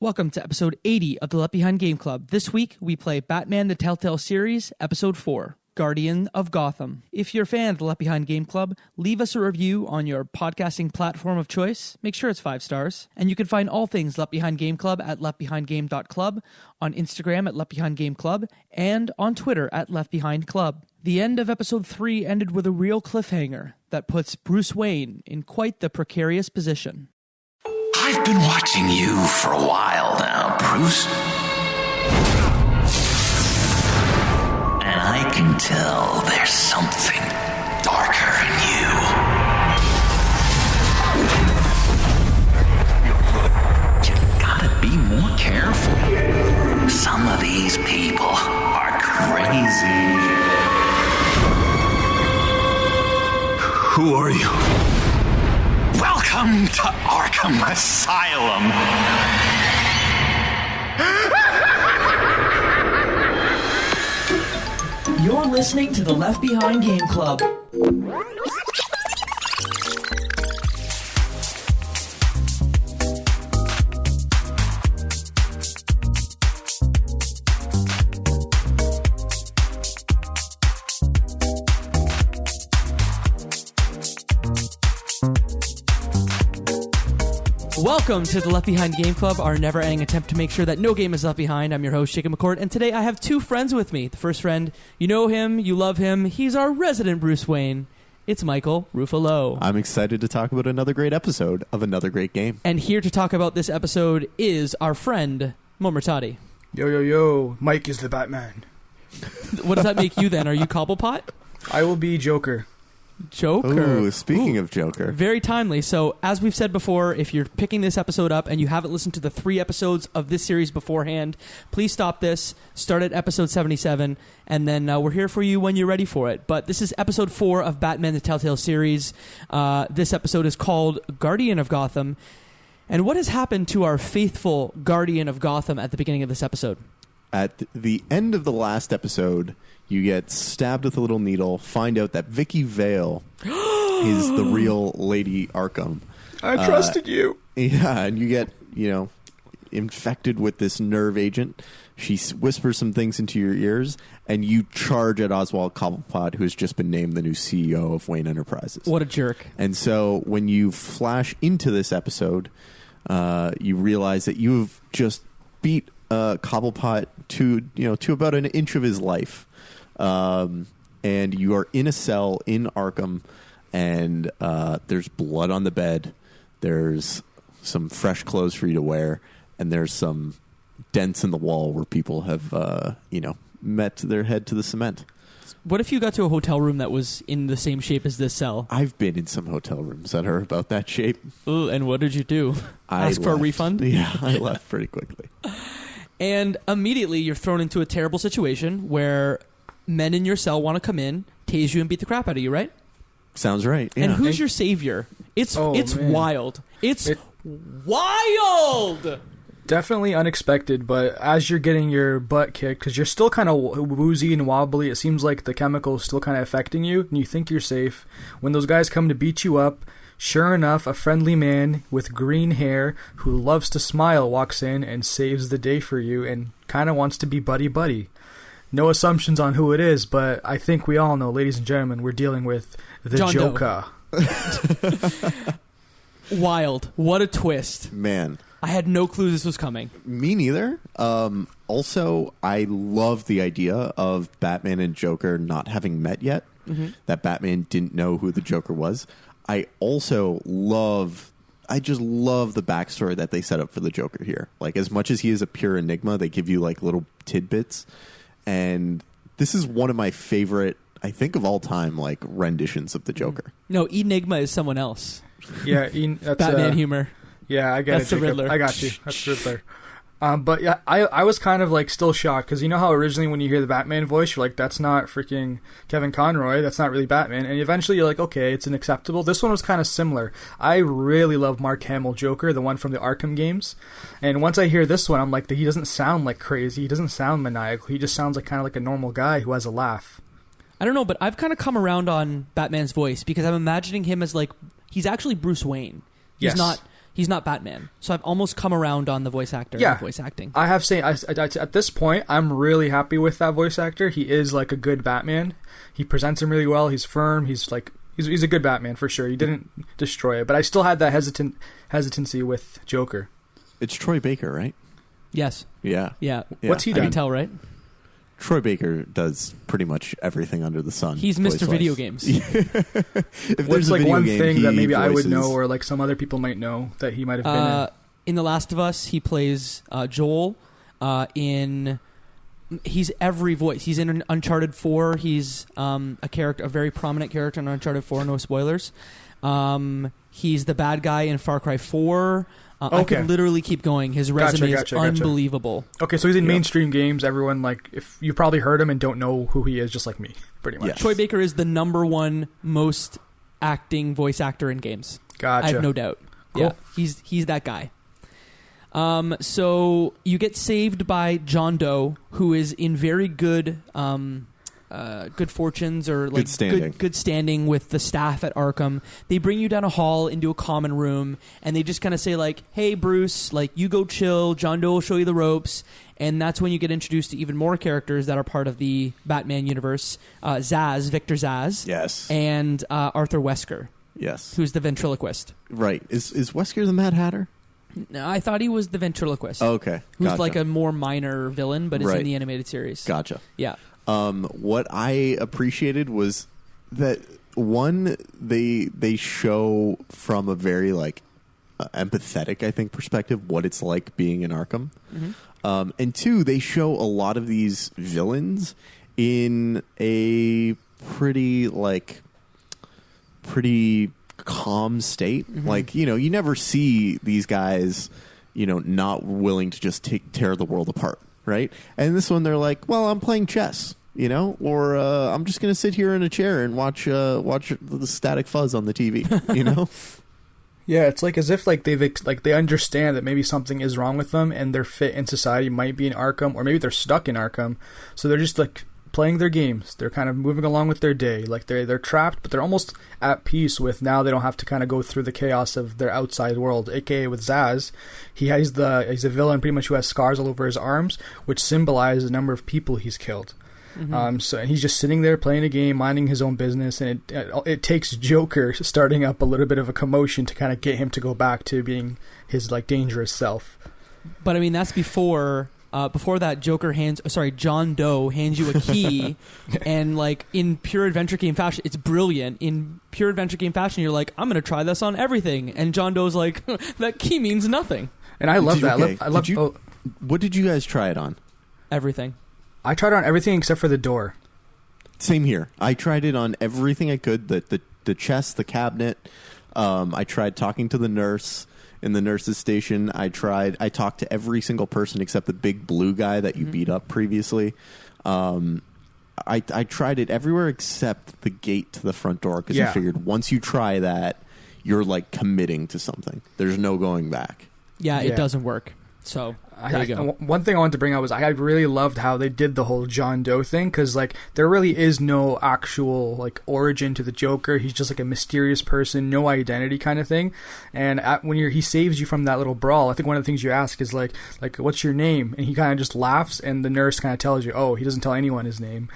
Welcome to episode 80 of the Left Behind Game Club. This week, we play Batman the Telltale series, episode 4, Guardian of Gotham. If you're a fan of the Left Behind Game Club, leave us a review on your podcasting platform of choice. Make sure it's 5 stars. And you can find all things Left Behind Game Club at leftbehindgame.club, on Instagram at Left Behind Game Club, and on Twitter at Left Behind Club. The end of episode 3 ended with a real cliffhanger that puts Bruce Wayne in quite the precarious position. I've been watching you for a while now, Bruce. And I can tell there's something darker in you. You gotta be more careful. Some of these people are crazy. Who are you? Welcome to Arkham Asylum. You're listening to the Left Behind Game Club. Welcome to the Left Behind Game Club, our never-ending attempt to make sure that no game is left behind. I'm your host, Jacob McCord, and today I have 2 friends with me. The first friend, you know him, you love him. He's our resident Bruce Wayne. It's Michael Ruffalo. I'm excited to talk about another great episode of another great game. And here to talk about this episode is our friend, Momortati. Yo, Mike is the Batman. What does that make you then? Are you Cobblepot? I will be Joker. Joker. Ooh, speaking of Joker. Very timely. So, as we've said before, if you're picking this episode up and you haven't listened to the 3 episodes of this series beforehand, please stop this, start at episode 77, and then we're here for you when you're ready for it. But this is episode 4 of Batman the Telltale series. This episode is called Guardian of Gotham. And what has happened to our faithful Guardian of Gotham at the beginning of this episode? At the end of the last episode, you get stabbed with a little needle, find out that Vicky Vale is the real Lady Arkham. I trusted you. Yeah, and you get, infected with this nerve agent. She whispers some things into your ears, and you charge at Oswald Cobblepot, who has just been named the new CEO of Wayne Enterprises. What a jerk. And so when you flash into this episode, you realize that you've just beat Cobblepot to about an inch of his life. And you are in a cell in Arkham, and there's blood on the bed. There's some fresh clothes for you to wear, and there's some dents in the wall where people have, met their head to the cement. What if you got to a hotel room that was in the same shape as this cell? I've been in some hotel rooms that are about that shape. Ooh, and what did you do? Ask for a refund? Yeah, I left pretty quickly. And immediately you're thrown into a terrible situation where men in your cell want to come in, tase you, and beat the crap out of you, right? Sounds right. Yeah. And who's your savior? It's wild. It's wild! Definitely unexpected, but as you're getting your butt kicked, because you're still kind of woozy and wobbly, it seems like the chemical is still kind of affecting you, and you think you're safe. When those guys come to beat you up, sure enough, a friendly man with green hair who loves to smile walks in and saves the day for you and kind of wants to be buddy-buddy. No assumptions on who it is, but I think we all know, ladies and gentlemen, we're dealing with the John Joker. Wild. What a twist. Man. I had no clue this was coming. Me neither. Also, I love the idea of Batman and Joker not having met yet. Mm-hmm. That Batman didn't know who the Joker was. I also love the backstory that they set up for the Joker here. Like, as much as he is a pure enigma, they give you, like, little tidbits. And this is one of my favorite, I think, of all time, like, renditions of the Joker. No, Enigma is someone else. Yeah, that's Batman humor. Yeah, I get That's it. the Riddler. I got you. That's the Riddler. But yeah, I was kind of like still shocked because you know how originally when you hear the Batman voice, you're like, that's not freaking Kevin Conroy. That's not really Batman. And eventually you're like, okay, it's unacceptable. This one was kind of similar. I really love Mark Hamill Joker, the one from the Arkham games. And once I hear this one, I'm like, he doesn't sound like crazy. He doesn't sound maniacal. He just sounds like kind of like a normal guy who has a laugh. I don't know, but I've kind of come around on Batman's voice because I'm imagining him as like, he's actually Bruce Wayne. He's yes. not he's not Batman. So I've almost come around on the voice actor and the voice acting. I have seen at this point, I'm really happy with that voice actor. He is like a good Batman. He presents him really well. He's firm. He's a good Batman for sure. He didn't destroy it, but I still had that hesitancy with Joker. It's Troy Baker, right? Yes. Yeah. What's he done? I can tell, right? Troy Baker does pretty much everything under the sun. He's Mr. Video Games. What's like one thing that maybe I would know, or like some other people might know that he might have been in The Last of Us? He plays Joel. He's every voice. He's in Uncharted 4. He's a very prominent character in Uncharted 4. No spoilers. He's the bad guy in Far Cry 4. I could literally keep going. His resume is unbelievable. Okay, so he's in mainstream games. Everyone, like, if you probably heard him and don't know who he is, just like me, pretty much. Yes. Troy Baker is the number one most acting voice actor in games. Gotcha. I have no doubt. Cool. Yeah, he's that guy. So you get saved by John Doe, who is in very good fortunes or like good standing with the staff at Arkham. They bring you down a hall into a common room, and they just kind of say like, "Hey, Bruce, like you go chill. John Doe will show you the ropes." And that's when you get introduced to even more characters that are part of the Batman universe: Victor Zsasz, yes, and Arthur Wesker, yes, who's the ventriloquist. Right? Is Wesker the Mad Hatter? No, I thought he was the ventriloquist. Oh, okay, who's like a more minor villain, but is in the animated series. Gotcha. Yeah. What I appreciated was that one, they show from a very like empathetic, I think, perspective what it's like being in Arkham, and two, they show a lot of these villains in a pretty calm state. Like, you never see these guys, not willing to just tear the world apart. Right? And this one, they're like, well, I'm playing chess, or I'm just going to sit here in a chair and watch the static fuzz on the TV, Yeah, it's like as if like they understand that maybe something is wrong with them and their fit in society might be in Arkham, or maybe they're stuck in Arkham. So they're just like playing their games. They're kind of moving along with their day. Like they're trapped, but they're almost at peace with now they don't have to kind of go through the chaos of their outside world. AKA with Zsasz, he's a villain pretty much who has scars all over his arms, which symbolize the number of people he's killed. And he's just sitting there playing a game, minding his own business, and it takes Joker starting up a little bit of a commotion to kind of get him to go back to being his like dangerous self. But I mean, that's before that John Doe hands you a key, and like in pure adventure game fashion, it's brilliant. In pure adventure game fashion, you're like, I'm going to try this on everything, and John Doe's like, that key means nothing. And I love that. Okay. What did you guys try it on? Everything. I tried it on everything except for the door. Same here. I tried it on everything I could. The chest, the cabinet. I tried talking to the nurse in the nurse's station. I talked to every single person except the big blue guy that you beat up previously. I tried it everywhere except the gate to the front door, because I figured once you try that, you're like committing to something. There's no going back. Yeah, it doesn't work. So there you go. One thing I wanted to bring up was I really loved how they did the whole John Doe thing, because like there really is no actual like origin to the Joker. He's just like a mysterious person, no identity kind of thing. And when he saves you from that little brawl, I think one of the things you ask is like what's your name? And he kind of just laughs, and the nurse kind of tells you, oh, he doesn't tell anyone his name.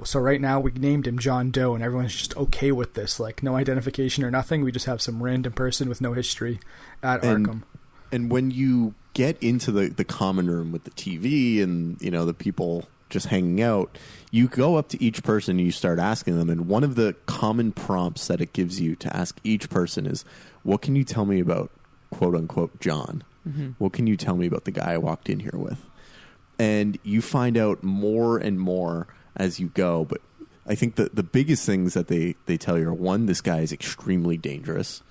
So right now we named him John Doe, and everyone's just okay with this, like no identification or nothing. We just have some random person with no history at Arkham. And when you get into the common room with the TV and, the people just hanging out, you go up to each person and you start asking them. And one of the common prompts that it gives you to ask each person is, what can you tell me about, quote unquote, John? What can you tell me about the guy I walked in here with? And you find out more and more as you go. But I think the biggest things that they tell you are, one, this guy is extremely dangerous.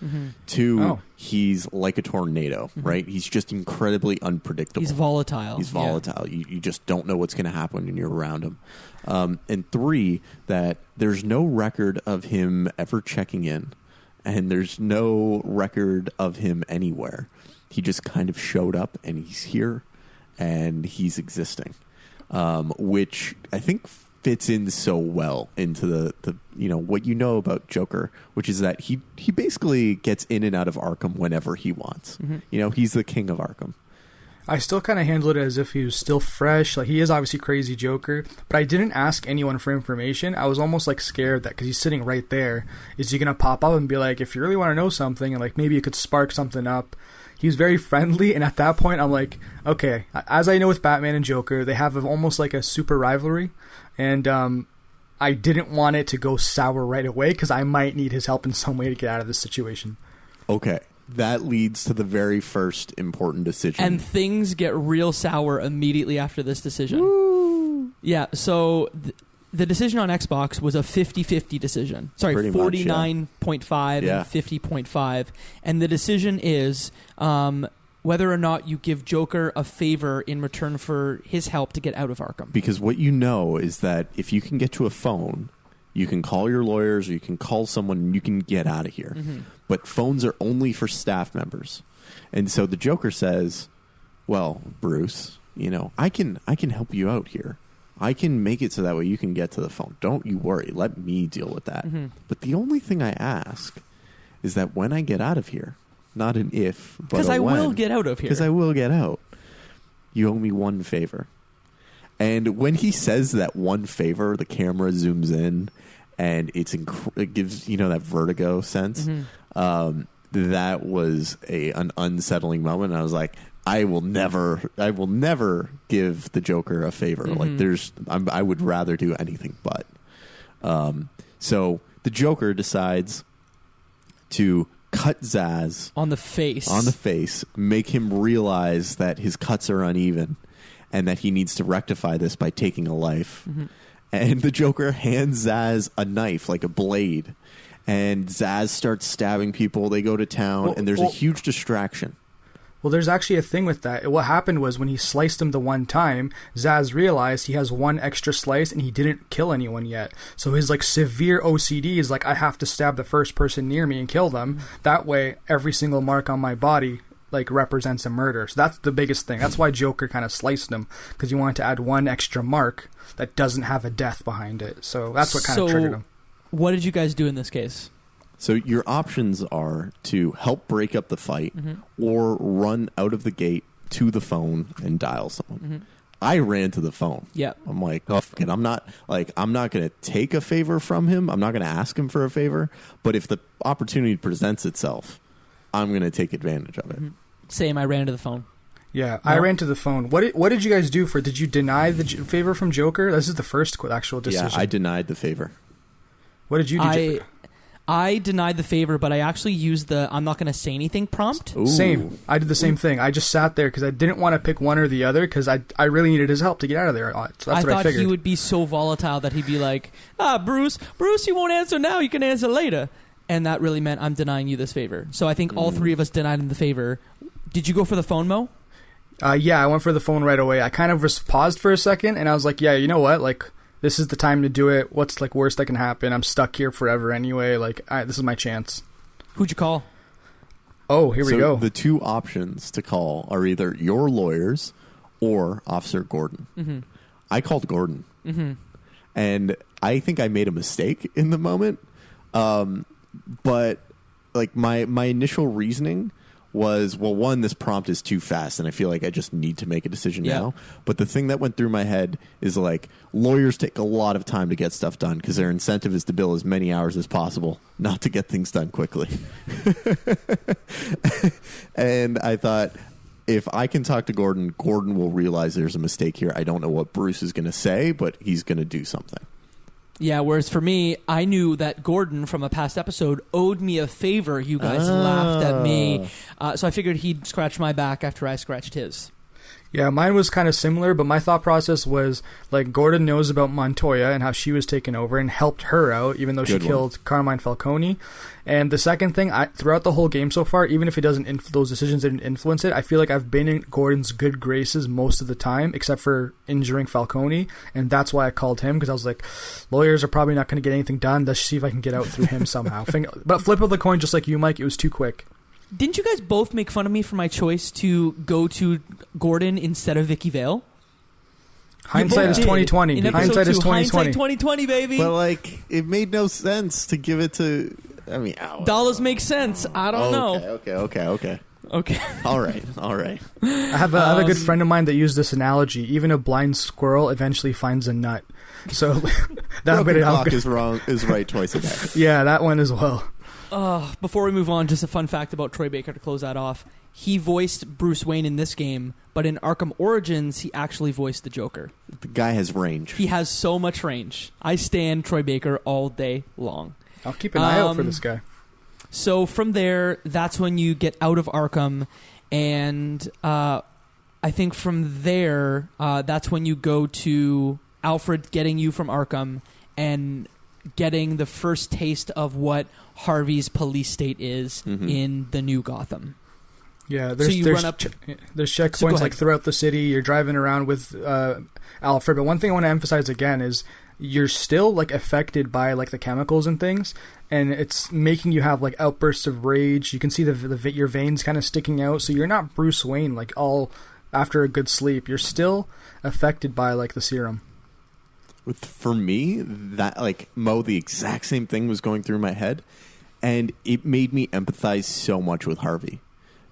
Two, he's like a tornado, right? He's just incredibly unpredictable. He's volatile. Yeah. You just don't know what's going to happen when you're around him. And three, that there's no record of him ever checking in, and there's no record of him anywhere. He just kind of showed up, and he's here, and he's existing, which I think fits in so well into the what you know about Joker, which is that he basically gets in and out of Arkham whenever he wants. He's the king of Arkham. I still kind of handled it as if he was still fresh. Like, he is obviously crazy Joker, but I didn't ask anyone for information. I was almost like scared that because he's sitting right there, is he gonna pop up and be like, if you really want to know something, and like maybe it could spark something up. He was very friendly, and at that point I'm like, okay, as I know with Batman and Joker, they have almost like a super rivalry, and I didn't want it to go sour right away because I might need his help in some way to get out of this situation. Okay. That leads to the very first important decision. And things get real sour immediately after this decision. Woo. Yeah, so the decision on Xbox was a 50-50 decision. Sorry, 49.5 and 50.5. And the decision is whether or not you give Joker a favor in return for his help to get out of Arkham. Because what you know is that if you can get to a phone, you can call your lawyers or you can call someone and you can get out of here. But phones are only for staff members. And so the Joker says, well, Bruce, I can help you out here. I can make it so that way you can get to the phone. Don't you worry. Let me deal with that. But the only thing I ask is that when I get out of here, not an if, but because I will get out of here. Because I will get out. You owe me one favor. And when he says that one favor, the camera zooms in, and it gives that vertigo sense. That was an unsettling moment. I was like, I will never give the Joker a favor. Like I would rather do anything but. So the Joker decides to cut Zsasz on the face, make him realize that his cuts are uneven, and that he needs to rectify this by taking a life. And the Joker hands Zsasz a knife, like a blade. And Zsasz starts stabbing people. They go to town, and there's a huge distraction. Well, there's actually a thing with that. What happened was when he sliced him the one time, Zsasz realized he has one extra slice, and he didn't kill anyone yet. So his severe OCD is like, I have to stab the first person near me and kill them. That way, every single mark on my body represents a murder. So that's the biggest thing. That's why Joker kind of sliced him, because he wanted to add one extra mark that doesn't have a death behind it. So that's what kind of triggered him. What did you guys do in this case? So your options are to help break up the fight or run out of the gate to the phone and dial someone. I ran to the phone. Yeah. I'm like, oh, fuck it. I'm not going to take a favor from him. I'm not going to ask him for a favor. But if the opportunity presents itself, I'm going to take advantage of it. Same. I ran to the phone. Yeah, I ran to the phone. What did you guys do did you deny the favor from Joker? This is the first actual decision. Yeah, I denied the favor. What did you do? I denied the favor, but I actually used the I'm not going to say anything prompt. Ooh. Same. I did the same thing. I just sat there because I didn't want to pick one or the other because I really needed his help to get out of there. So that's what I figured. I thought he would be so volatile that he'd be like, Bruce, you won't answer now. You can answer later. And that really meant I'm denying you this favor. So I think all three of us denied him the favor. Did you go for the phone, Mo? Yeah, I went for the phone right away. I kind of paused for a second, and I was like, yeah, you know what? This is the time to do it. What's worst that can happen? I'm stuck here forever anyway. All right, this is my chance. Who'd you call? Oh, here we go. The two options to call are either your lawyers or Officer Gordon. I called Gordon. And I think I made a mistake in the moment. But my initial reasoning was, well, one, this prompt is too fast, and I feel like I just need to make a decision now. But the thing that went through my head is lawyers take a lot of time to get stuff done because their incentive is to bill as many hours as possible, not to get things done quickly. And I thought, if I can talk to Gordon, Gordon will realize there's a mistake here. I don't know what Bruce is going to say, but he's going to do something. Yeah, whereas for me, I knew that Gordon from a past episode owed me a favor. You guys laughed at me. So I figured he'd scratch my back after I scratched his. Yeah, mine was kind of similar, but my thought process was, Gordon knows about Montoya and how she was taken over and helped her out, even though she killed Carmine Falcone. And the second thing, throughout the whole game so far, even if it doesn't, those decisions didn't influence it, I feel like I've been in Gordon's good graces most of the time, except for injuring Falcone, and that's why I called him, because I was like, lawyers are probably not going to get anything done. Let's see if I can get out through him somehow. But flip of the coin, just like you, Mike, it was too quick. Didn't you guys both make fun of me for my choice to go to Gordon instead of Vicky Vale? Hindsight is 2020. In episode Hindsight is 2, 2020. Hindsight 2020, baby. But like, it made no sense to give it to. I mean, dollars make sense. I don't know. Okay. Okay. All right. I have a good friend of mine that used this analogy. Even a blind squirrel eventually finds a nut. So that Broken clock is wrong. Is right twice a day. Yeah, that one as well. Before we move on, just a fun fact about Troy Baker to close that off. He voiced Bruce Wayne in this game, but in Arkham Origins, he actually voiced the Joker. The guy has range. He has so much range. I stand Troy Baker all day long. I'll keep an eye out for this guy. So from there, that's when you get out of Arkham, and I think from there, that's when you go to Alfred getting you from Arkham and getting the first taste of what Harvey's police state is in the new Gotham. Yeah, there's checkpoints like throughout the city. You're driving around with Alfred, but one thing I want to emphasize again is you're still like affected by like the chemicals and things, and it's making you have like outbursts of rage. You can see your veins kind of sticking out, so you're not Bruce Wayne like all after a good sleep. You're still affected by like the serum. For me, that like the exact same thing was going through my head, and it made me empathize so much with Harvey,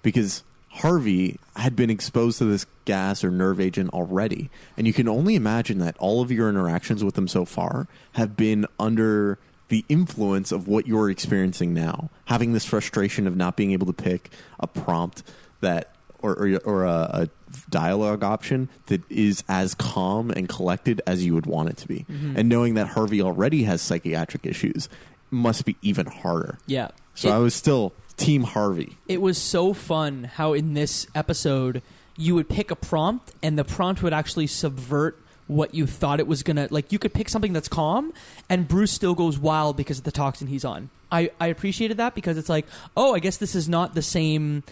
because Harvey had been exposed to this gas or nerve agent already, and you can only imagine that all of your interactions with him so far have been under the influence of what you're experiencing now, having this frustration of not being able to pick a prompt that or a dialogue option that is as calm and collected as you would want it to be. And knowing that Harvey already has psychiatric issues must be even harder. Yeah. So I was still Team Harvey. It was so fun how in this episode you would pick a prompt and the prompt would actually subvert what you thought it was going to... Like, you could pick something that's calm and Bruce still goes wild because of the toxin he's on. I appreciated that because it's like, oh, I guess this is not the same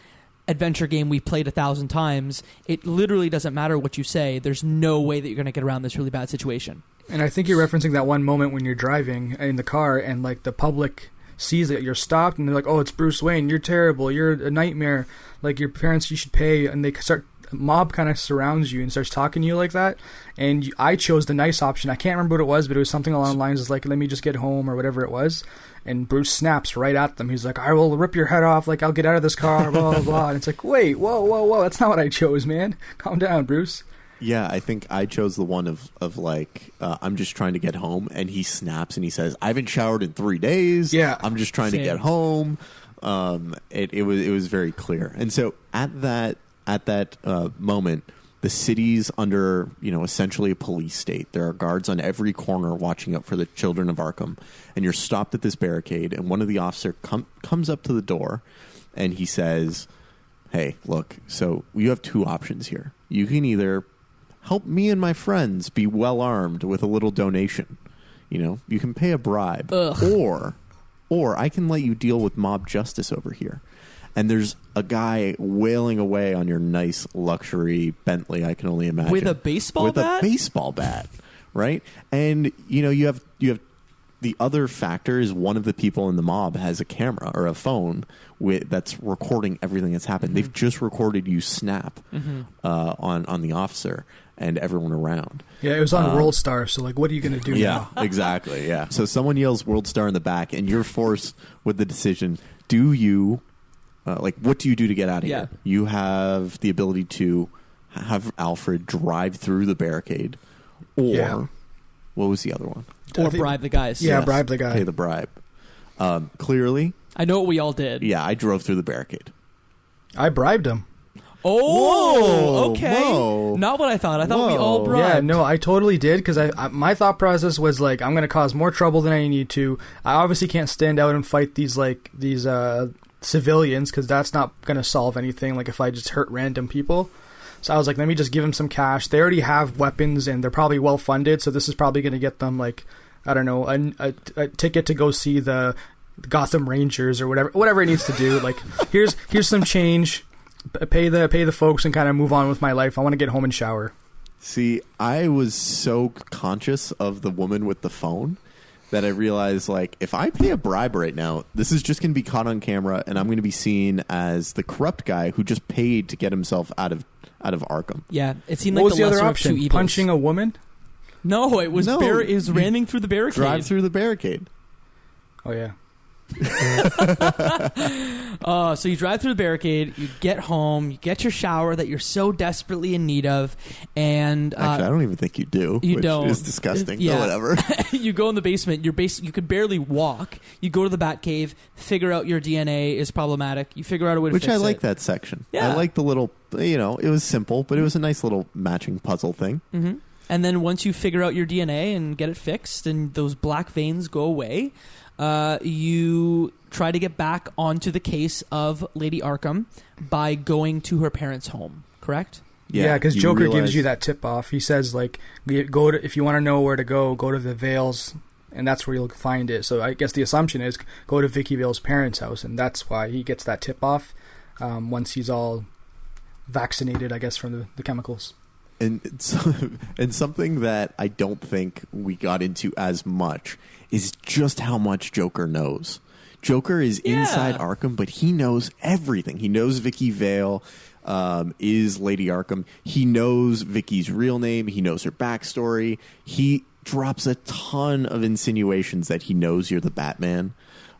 adventure game we played 1,000 times. It literally doesn't matter what you say. There's no way that you're going to get around this really bad situation. And I think you're referencing that one moment when you're driving in the car and like the public sees that you're stopped and they're like, oh, it's Bruce Wayne, you're terrible, you're a nightmare, like your parents, you should pay. And they start, mob kind of surrounds you and starts talking to you like that. And I chose the nice option. I can't remember what it was, but it was something along the lines of like, let me just get home or whatever it was. And Bruce snaps right at them. He's like, I will rip your head off, like I'll get out of this car, blah blah blah. And it's like, wait, whoa, that's not what I chose, man. Calm down, Bruce. Yeah, I think I chose the one of like, I'm just trying to get home, and he snaps and he says, I haven't showered in 3 days. Yeah, I'm just trying to get home. It was very clear. And so at that moment, the city's under, essentially a police state. There are guards on every corner watching out for the children of Arkham. And you're stopped at this barricade, and one of the officers comes up to the door, and he says, hey, look, so you have two options here. You can either help me and my friends be well armed with a little donation. You can pay a bribe. Or I can let you deal with mob justice over here. And there's a guy wailing away on your nice luxury Bentley, I can only imagine. With a baseball bat? With a baseball bat, right? And, you have the other factor is one of the people in the mob has a camera or a phone that's recording everything that's happened. They've just recorded you snap on the officer and everyone around. Yeah, it was on World Star, so like, what are you going to do now? Yeah, exactly, yeah. So someone yells World Star in the back, and you're forced with the decision, do you... what do you do to get out of here? You have the ability to have Alfred drive through the barricade, or what was the other one? Or bribe the guys. Yeah, bribe the guy. Pay the bribe. Clearly, I know what we all did. Yeah, I drove through the barricade. I bribed him. Oh, okay. Whoa. Not what I thought. I thought we all bribed. Yeah, no, I totally did because my thought process was like, I'm going to cause more trouble than I need to. I obviously can't stand out and fight these civilians because that's not going to solve anything. Like if I just hurt random people. So I was like, let me just give them some cash. They already have weapons and they're probably well funded. So this is probably going to get them like, I don't know, a ticket to go see the Gotham Rangers or whatever it needs to do. Like here's some change. Pay the folks and kind of move on with my life. I want to get home and shower. See, I was so conscious of the woman with the phone that I realized, like, if I pay a bribe right now, this is just going to be caught on camera, and I'm going to be seen as the corrupt guy who just paid to get himself out of out of Arkham. Yeah, it seemed What like was the other lesser of two option? evils. Punching a woman? No, it was it was ramming through the barricade. Drive through the barricade. Oh, yeah. So you drive through the barricade, you get home, you get your shower that you're so desperately in need of, and Actually, I don't even think you do. You which don't. is disgusting. Yeah. But whatever. You go in the basement. You could barely walk. You go to the Batcave, figure out your DNA is problematic. You figure out a way to Which fix I like it. that section. Yeah. I like the little, it was simple, but it was a nice little matching puzzle thing. Mm-hmm. And then once you figure out your DNA and get it fixed, and those black veins go away, you try to get back onto the case of Lady Arkham by going to her parents' home. Correct? Yeah, because you Joker realize- gives you that tip off. He says, like, go to, if you want to know where to go to the Vales, and that's where you'll find it. So I guess the assumption is go to Vicky Vale's parents' house, and that's why he gets that tip off once he's all vaccinated, I guess, from the chemicals. And something that I don't think we got into as much is just how much Joker knows. Joker is inside Arkham, but he knows everything. He knows Vicky Vale is Lady Arkham. He knows Vicky's real name. He knows her backstory. He drops a ton of insinuations that he knows you're the Batman.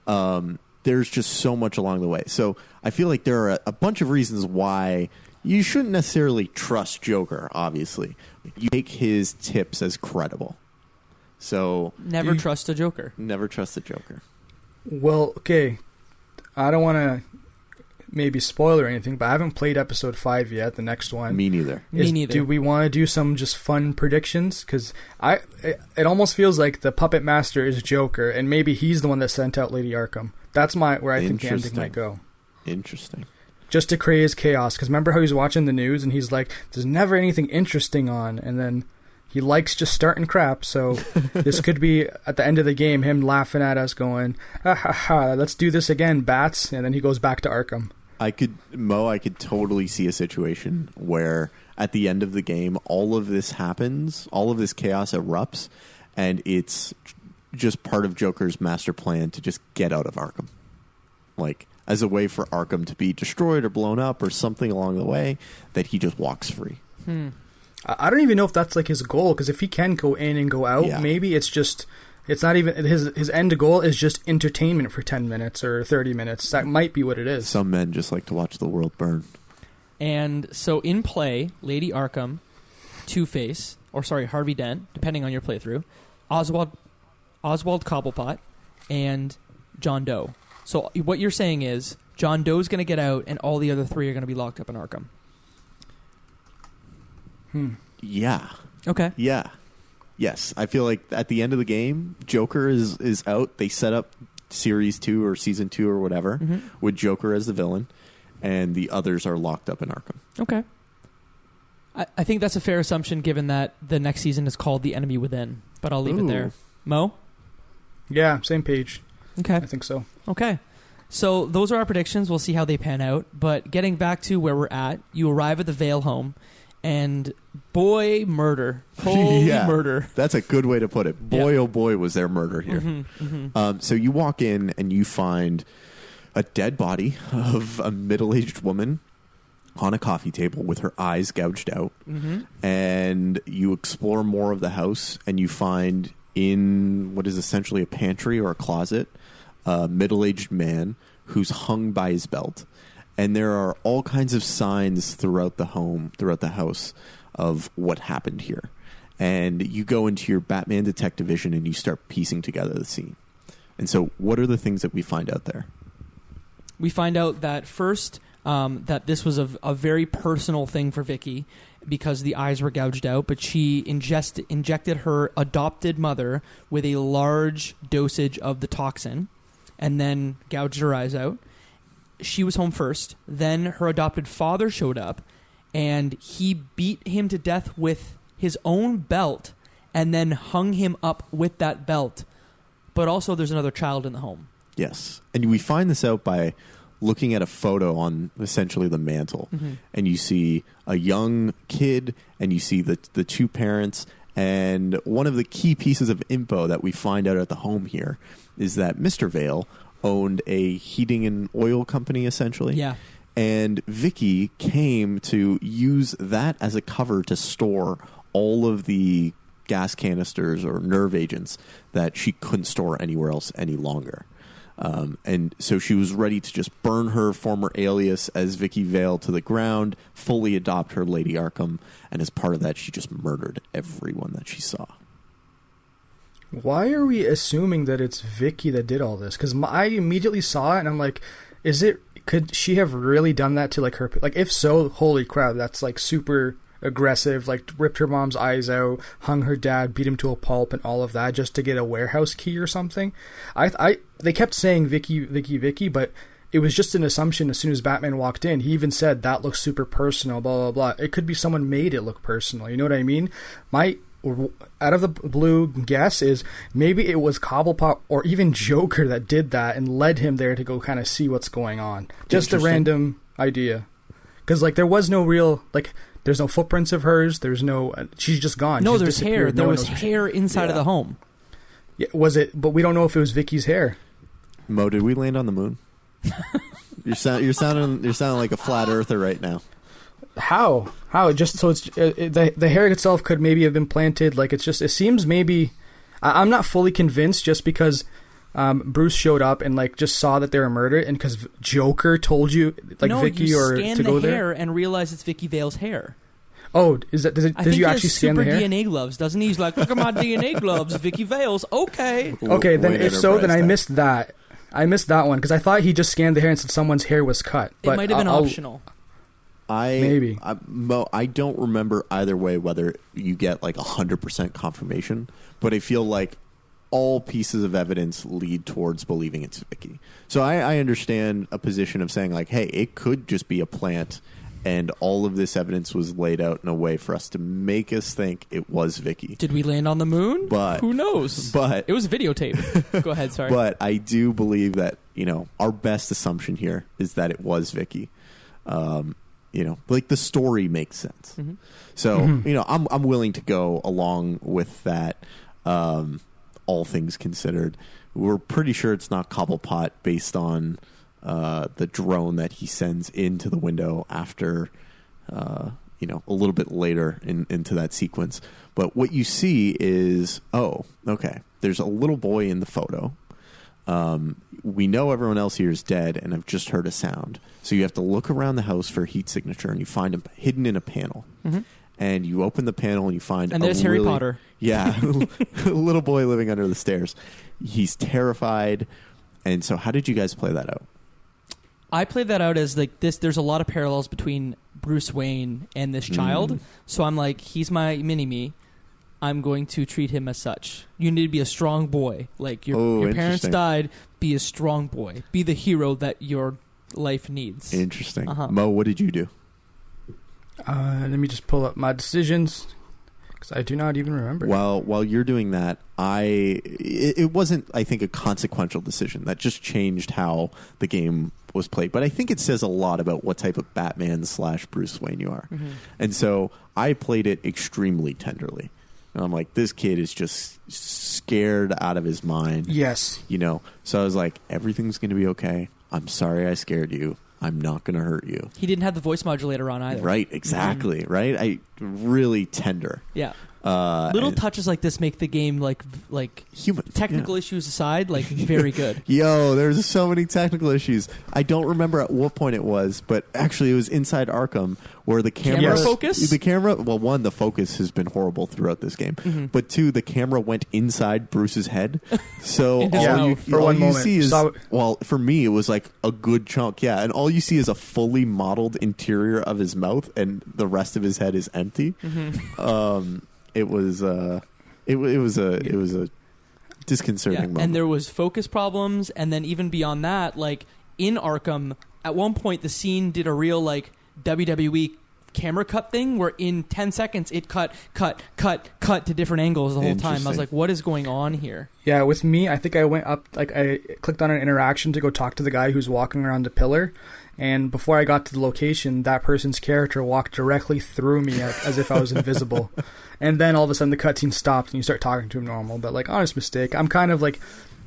There's just so much along the way. So I feel like there are a bunch of reasons why you shouldn't necessarily trust Joker, obviously. You take his tips as credible. So Never trust a Joker. never trust the Joker. Well, okay. I don't want to maybe spoil or anything, but I haven't played episode 5 yet, the next one. Me neither. Me neither. Do we want to do some just fun predictions? Because it almost feels like the puppet master is Joker, and maybe he's the one that sent out Lady Arkham. That's where I think the ending might go. Interesting. Just to create chaos. Because remember how he's watching the news and he's like, there's never anything interesting on, and then he likes just starting crap, so this could be, at the end of the game, him laughing at us going, ha ha ha, let's do this again, bats, and then he goes back to Arkham. I could totally see a situation where at the end of the game, all of this happens, all of this chaos erupts, and it's just part of Joker's master plan to just get out of Arkham. Like, as a way for Arkham to be destroyed or blown up or something along the way, that he just walks free. I don't even know if that's like his goal, because if he can go in and go out, maybe it's not even his end goal is just entertainment for 10 minutes or 30 minutes. That might be what it is. Some men just like to watch the world burn. And so in play, Lady Arkham, Two-Face, or sorry, Harvey Dent, depending on your playthrough, Oswald Cobblepot, and John Doe. So what you're saying is John Doe's going to get out, and all the other three are going to be locked up in Arkham. Yeah. Okay. Yeah. Yes. I feel like at the end of the game, Joker is out. They set up Series 2 or Season 2 or whatever with Joker as the villain, and the others are locked up in Arkham. Okay. I think that's a fair assumption, given that the next season is called The Enemy Within, but I'll leave it there. Mo? Yeah, same page. Okay. I think so. Okay. So those are our predictions. We'll see how they pan out. But getting back to where we're at, you arrive at the Vale home, and boy, murder. Holy murder. That's a good way to put it. Boy, oh boy, was there murder here. So you walk in and you find a dead body of a middle-aged woman on a coffee table with her eyes gouged out. And you explore more of the house, and you find in what is essentially a pantry or a closet a middle-aged man who's hung by his belt. And there are all kinds of signs throughout the house of what happened here. And you go into your Batman Detective Vision and you start piecing together the scene. And so what are the things that we find out there? We find out that first, that this was a very personal thing for Vicky because the eyes were gouged out, but she injected her adopted mother with a large dosage of the toxin and then gouged her eyes out. She was home first. Then her adopted father showed up, and he beat him to death with his own belt and then hung him up with that belt. But also there's another child in the home. Yes. And we find this out by looking at a photo on essentially the mantle. And you see a young kid, and you see the two parents. And one of the key pieces of info that we find out at the home here is that Mr. Vale owned a heating and oil company, essentially. Yeah. And Vicky came to use that as a cover to store all of the gas canisters or nerve agents that she couldn't store anywhere else any longer. And so she was ready to just burn her former alias as Vicky Vale to the ground, fully adopt her Lady Arkham, and as part of that, she just murdered everyone that she saw. Why are we assuming that it's Vicky that did all this? Because I immediately saw it, and I'm like, could she have really done that to, like, her? Like, if so, holy crap, that's, like, super aggressive, like, ripped her mom's eyes out, hung her dad, beat him to a pulp, and all of that just to get a warehouse key or something. They kept saying Vicky, but it was just an assumption as soon as Batman walked in. He even said, that looks super personal, blah, blah, blah. It could be someone made it look personal, you know what I mean? My out of the blue guess is maybe it was Cobblepot or even Joker that did that and led him there to go kind of see what's going on. Just a random idea. Because, like, there was no real, like, there's no footprints of hers. There's no, she's just gone. No, she's there's hair. There was hair inside of the home. Yeah, was it? But we don't know if it was Vicky's hair. Mo, did we land on the moon? You're sounding like a flat earther right now. How? Just so it's the hair itself could maybe have been planted. Like, it seems maybe. I'm not fully convinced just because Bruce showed up and, like, just saw that they were murdered, and because Joker told you, like, no, Vicky you or scan to go the there. hair and realize it's Vicky Vale's hair. Oh, is that? Did you actually scan the hair? I think he has super DNA gloves, doesn't he? He's like, look at my DNA gloves, Vicky Vale's. Okay. Okay, then if so, then I missed that. I missed that one because I thought he just scanned the hair and said someone's hair was cut. But it might have been optional. Maybe. Mo, I don't remember either way whether you get, like, 100% confirmation, but I feel like all pieces of evidence lead towards believing it's Vicky. So I understand a position of saying, like, hey, it could just be a plant, and all of this evidence was laid out in a way for us to make us think it was Vicky. Did we land on the moon? But who knows? But it was videotape. Go ahead, sorry. But I do believe that, our best assumption here is that it was Vicky. Like, the story makes sense. Mm-hmm. So, I'm willing to go along with that. All things considered, we're pretty sure it's not Cobblepot based on the drone that he sends into the window after, a little bit later into that sequence. But what you see is, there's a little boy in the photo. We know everyone else here is dead and have just heard a sound. So you have to look around the house for a heat signature, and you find him hidden in a panel. Mm-hmm. And you open the panel and you find there's Harry Potter. Yeah, a little boy living under the stairs. He's terrified. And so how did you guys play that out? I played that out as, like, this. There's a lot of parallels between Bruce Wayne and this child. So I'm like, he's my mini-me. I'm going to treat him as such. You need to be a strong boy. Like, your parents died. Be a strong boy. Be the hero that your life needs. Interesting. Mo, what did you do? Let me just pull up my decisions because I do not even remember. While you're doing that, it wasn't, I think, a consequential decision that just changed how the game was played. But I think it says a lot about what type of Batman / Bruce Wayne you are. Mm-hmm. And so I played it extremely tenderly. And I'm like, this kid is just scared out of his mind. Yes. So I was like, everything's going to be okay. I'm sorry I scared you. I'm not going to hurt you. He didn't have the voice modulator on either. Right, exactly. Mm-hmm. Right? Really tender. Yeah. Little touches like this make the game like human. Technical issues aside, like, very good. Yo, there's so many technical issues. I don't remember at what point it was, but actually it was inside Arkham where the camera focus. Well, one, the focus has been horrible throughout this game, but two, the camera went inside Bruce's head. So all you see is, well, for me it was like a good chunk, and all you see is a fully modeled interior of his mouth, and the rest of his head is empty. Mm-hmm. It was a disconcerting moment. And there was focus problems, and then even beyond that, like, in Arkham, at one point the scene did a real, like, WWE camera cut thing where in 10 seconds it cut to different angles the whole time. I was like, what is going on here? Yeah, with me, I think I went up, like, I clicked on an interaction to go talk to the guy who's walking around the pillar, and before I got to the location, that person's character walked directly through me as if I was invisible. And then all of a sudden the cutscene stopped and you start talking to him normal. But, like, honest mistake. I'm kind of like,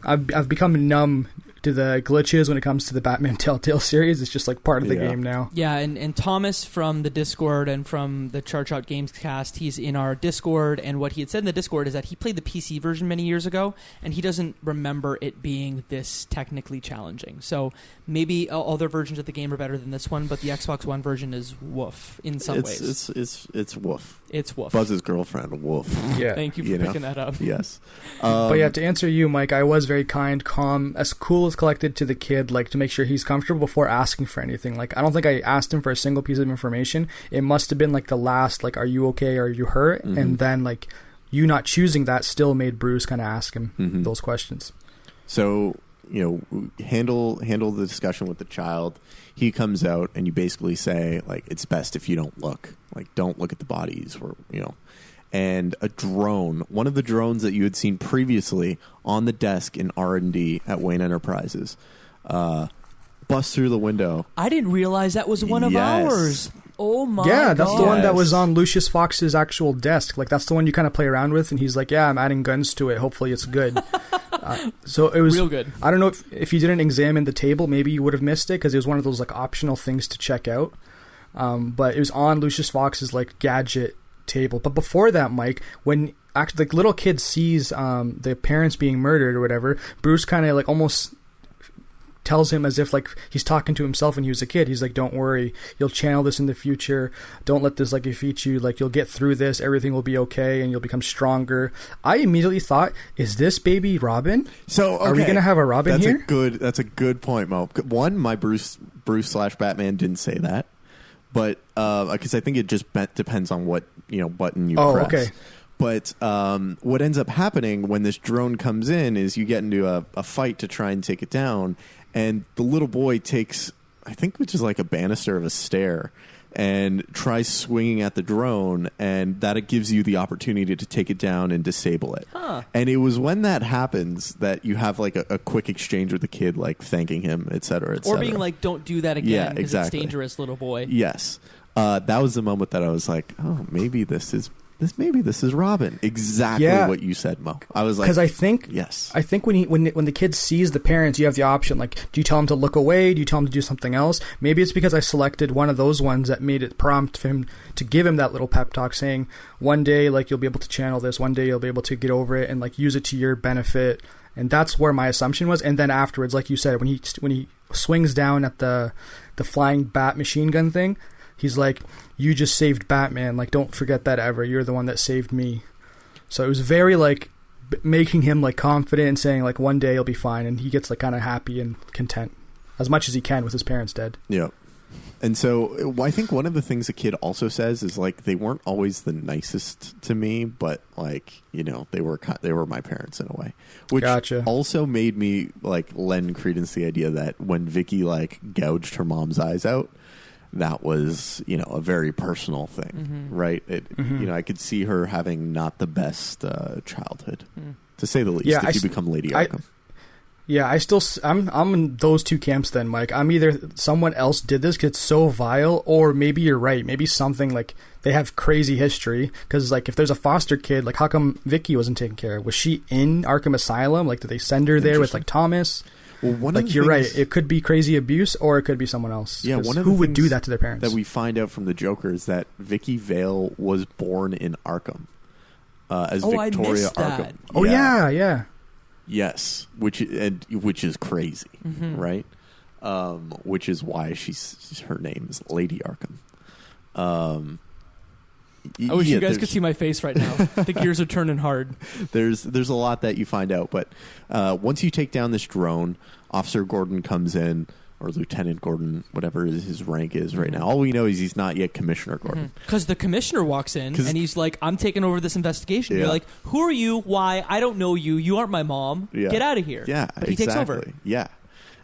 I've become numb glitches when it comes to the Batman Telltale series. It's just like part of the game now. Yeah, and Thomas from the Discord and from the Chart Shot Games cast, he's in our Discord, and what he had said in the Discord is that he played the PC version many years ago, and he doesn't remember it being this technically challenging. So maybe other versions of the game are better than this one, but the Xbox One version is woof in some ways. It's woof. It's woof. Buzz's girlfriend, woof. Yeah. Thank you for picking that up. Yes. But yeah, to answer you, Mike, I was very kind, calm, as cool as collected to the kid, like to make sure he's comfortable before asking for anything. Like, I don't think I asked him for a single piece of information. It must have been like the last, like, are you okay? Are you hurt? Mm-hmm. And then like you not choosing that still made Bruce kind of ask him those questions. So, handle the discussion with the child. He comes out and you basically say, like, it's best if you don't look. Like, don't look at the bodies, or, And a drone, one of the drones that you had seen previously on the desk in R&D at Wayne Enterprises, busts through the window. I didn't realize that was one of ours. Oh my god. Yeah, that's the one that was on Lucius Fox's actual desk. Like, that's the one you kind of play around with, and he's like, yeah, I'm adding guns to it. Hopefully it's good. So it was real good. I don't know if you didn't examine the table, maybe you would have missed it, because it was one of those like optional things to check out. But it was on Lucius Fox's like gadget table. But before that, Mike, when actually the little kid sees the parents being murdered or whatever, Bruce kind of like almost tells him as if like he's talking to himself when he was a kid. He's like, don't worry, you'll channel this in the future, don't let this like defeat you, like you'll get through this, everything will be okay, and you'll become stronger. I immediately thought, is this baby Robin? So okay. Are we gonna have a Robin here? That's a good point, Mo. One, my Bruce/Batman didn't say that, but because I think it just depends on what button you press. Okay. But what ends up happening when this drone comes in is you get into a fight to try and take it down, and the little boy takes, I think, which is like a banister of a stair, and tries swinging at the drone, and that it gives you the opportunity to take it down and disable it. Huh. And it was when that happens that you have like a quick exchange with the kid, like thanking him, et cetera, et cetera. Or being like, don't do that again, because exactly. It's dangerous, little boy. Yes. That was the moment that I was like, oh, maybe this is Robin. Exactly what you said, Mo. I was like, because I think when the kid sees the parents, you have the option, like, do you tell him to look away? Do you tell him to do something else? Maybe it's because I selected one of those ones that made it prompt for him to give him that little pep talk, saying, one day, like, you'll be able to channel this. One day you'll be able to get over it and like use it to your benefit. And that's where my assumption was. And then afterwards, like you said, when he swings down at the flying bat machine gun thing, he's like, you just saved Batman. Like, don't forget that ever. You're the one that saved me. So it was very, like, making him, like, confident and saying, like, one day he'll be fine. And he gets, like, kind of happy and content as much as he can with his parents dead. Yeah. And so I think one of the things the kid also says is, like, they weren't always the nicest to me, but, like, they were my parents in a way. Which also made me, like, lend credence to the idea that when Vicky, like, gouged her mom's eyes out, that was, a very personal thing, right? I could see her having not the best childhood, to say the least, if you become Lady Arkham. I'm in those two camps then, Mike. I'm either someone else did this because it's so vile, or maybe you're right. Maybe something like they have crazy history, because like if there's a foster kid, like how come Vicky wasn't taken care of? Was she in Arkham Asylum? Like did they send her there with like Thomas? Well, you're right. It could be crazy abuse, or it could be someone else. Yeah, who would do that to their parents? That we find out from the Joker is that Vicky Vale was born in Arkham as Victoria Arkham. Oh yeah. Yes, which is crazy, right? Which is why her name is Lady Arkham. I wish you guys could see my face right now. The gears are turning hard. There's a lot that you find out, but once you take down this drone, Officer Gordon comes in, or Lieutenant Gordon, whatever his rank is right now. All we know is he's not yet Commissioner Gordon. Because the commissioner walks in and he's like, I'm taking over this investigation. You're like, who are you? Why? I don't know you. You aren't my mom. Yeah. Get out of here. Yeah, but he takes over. Yeah.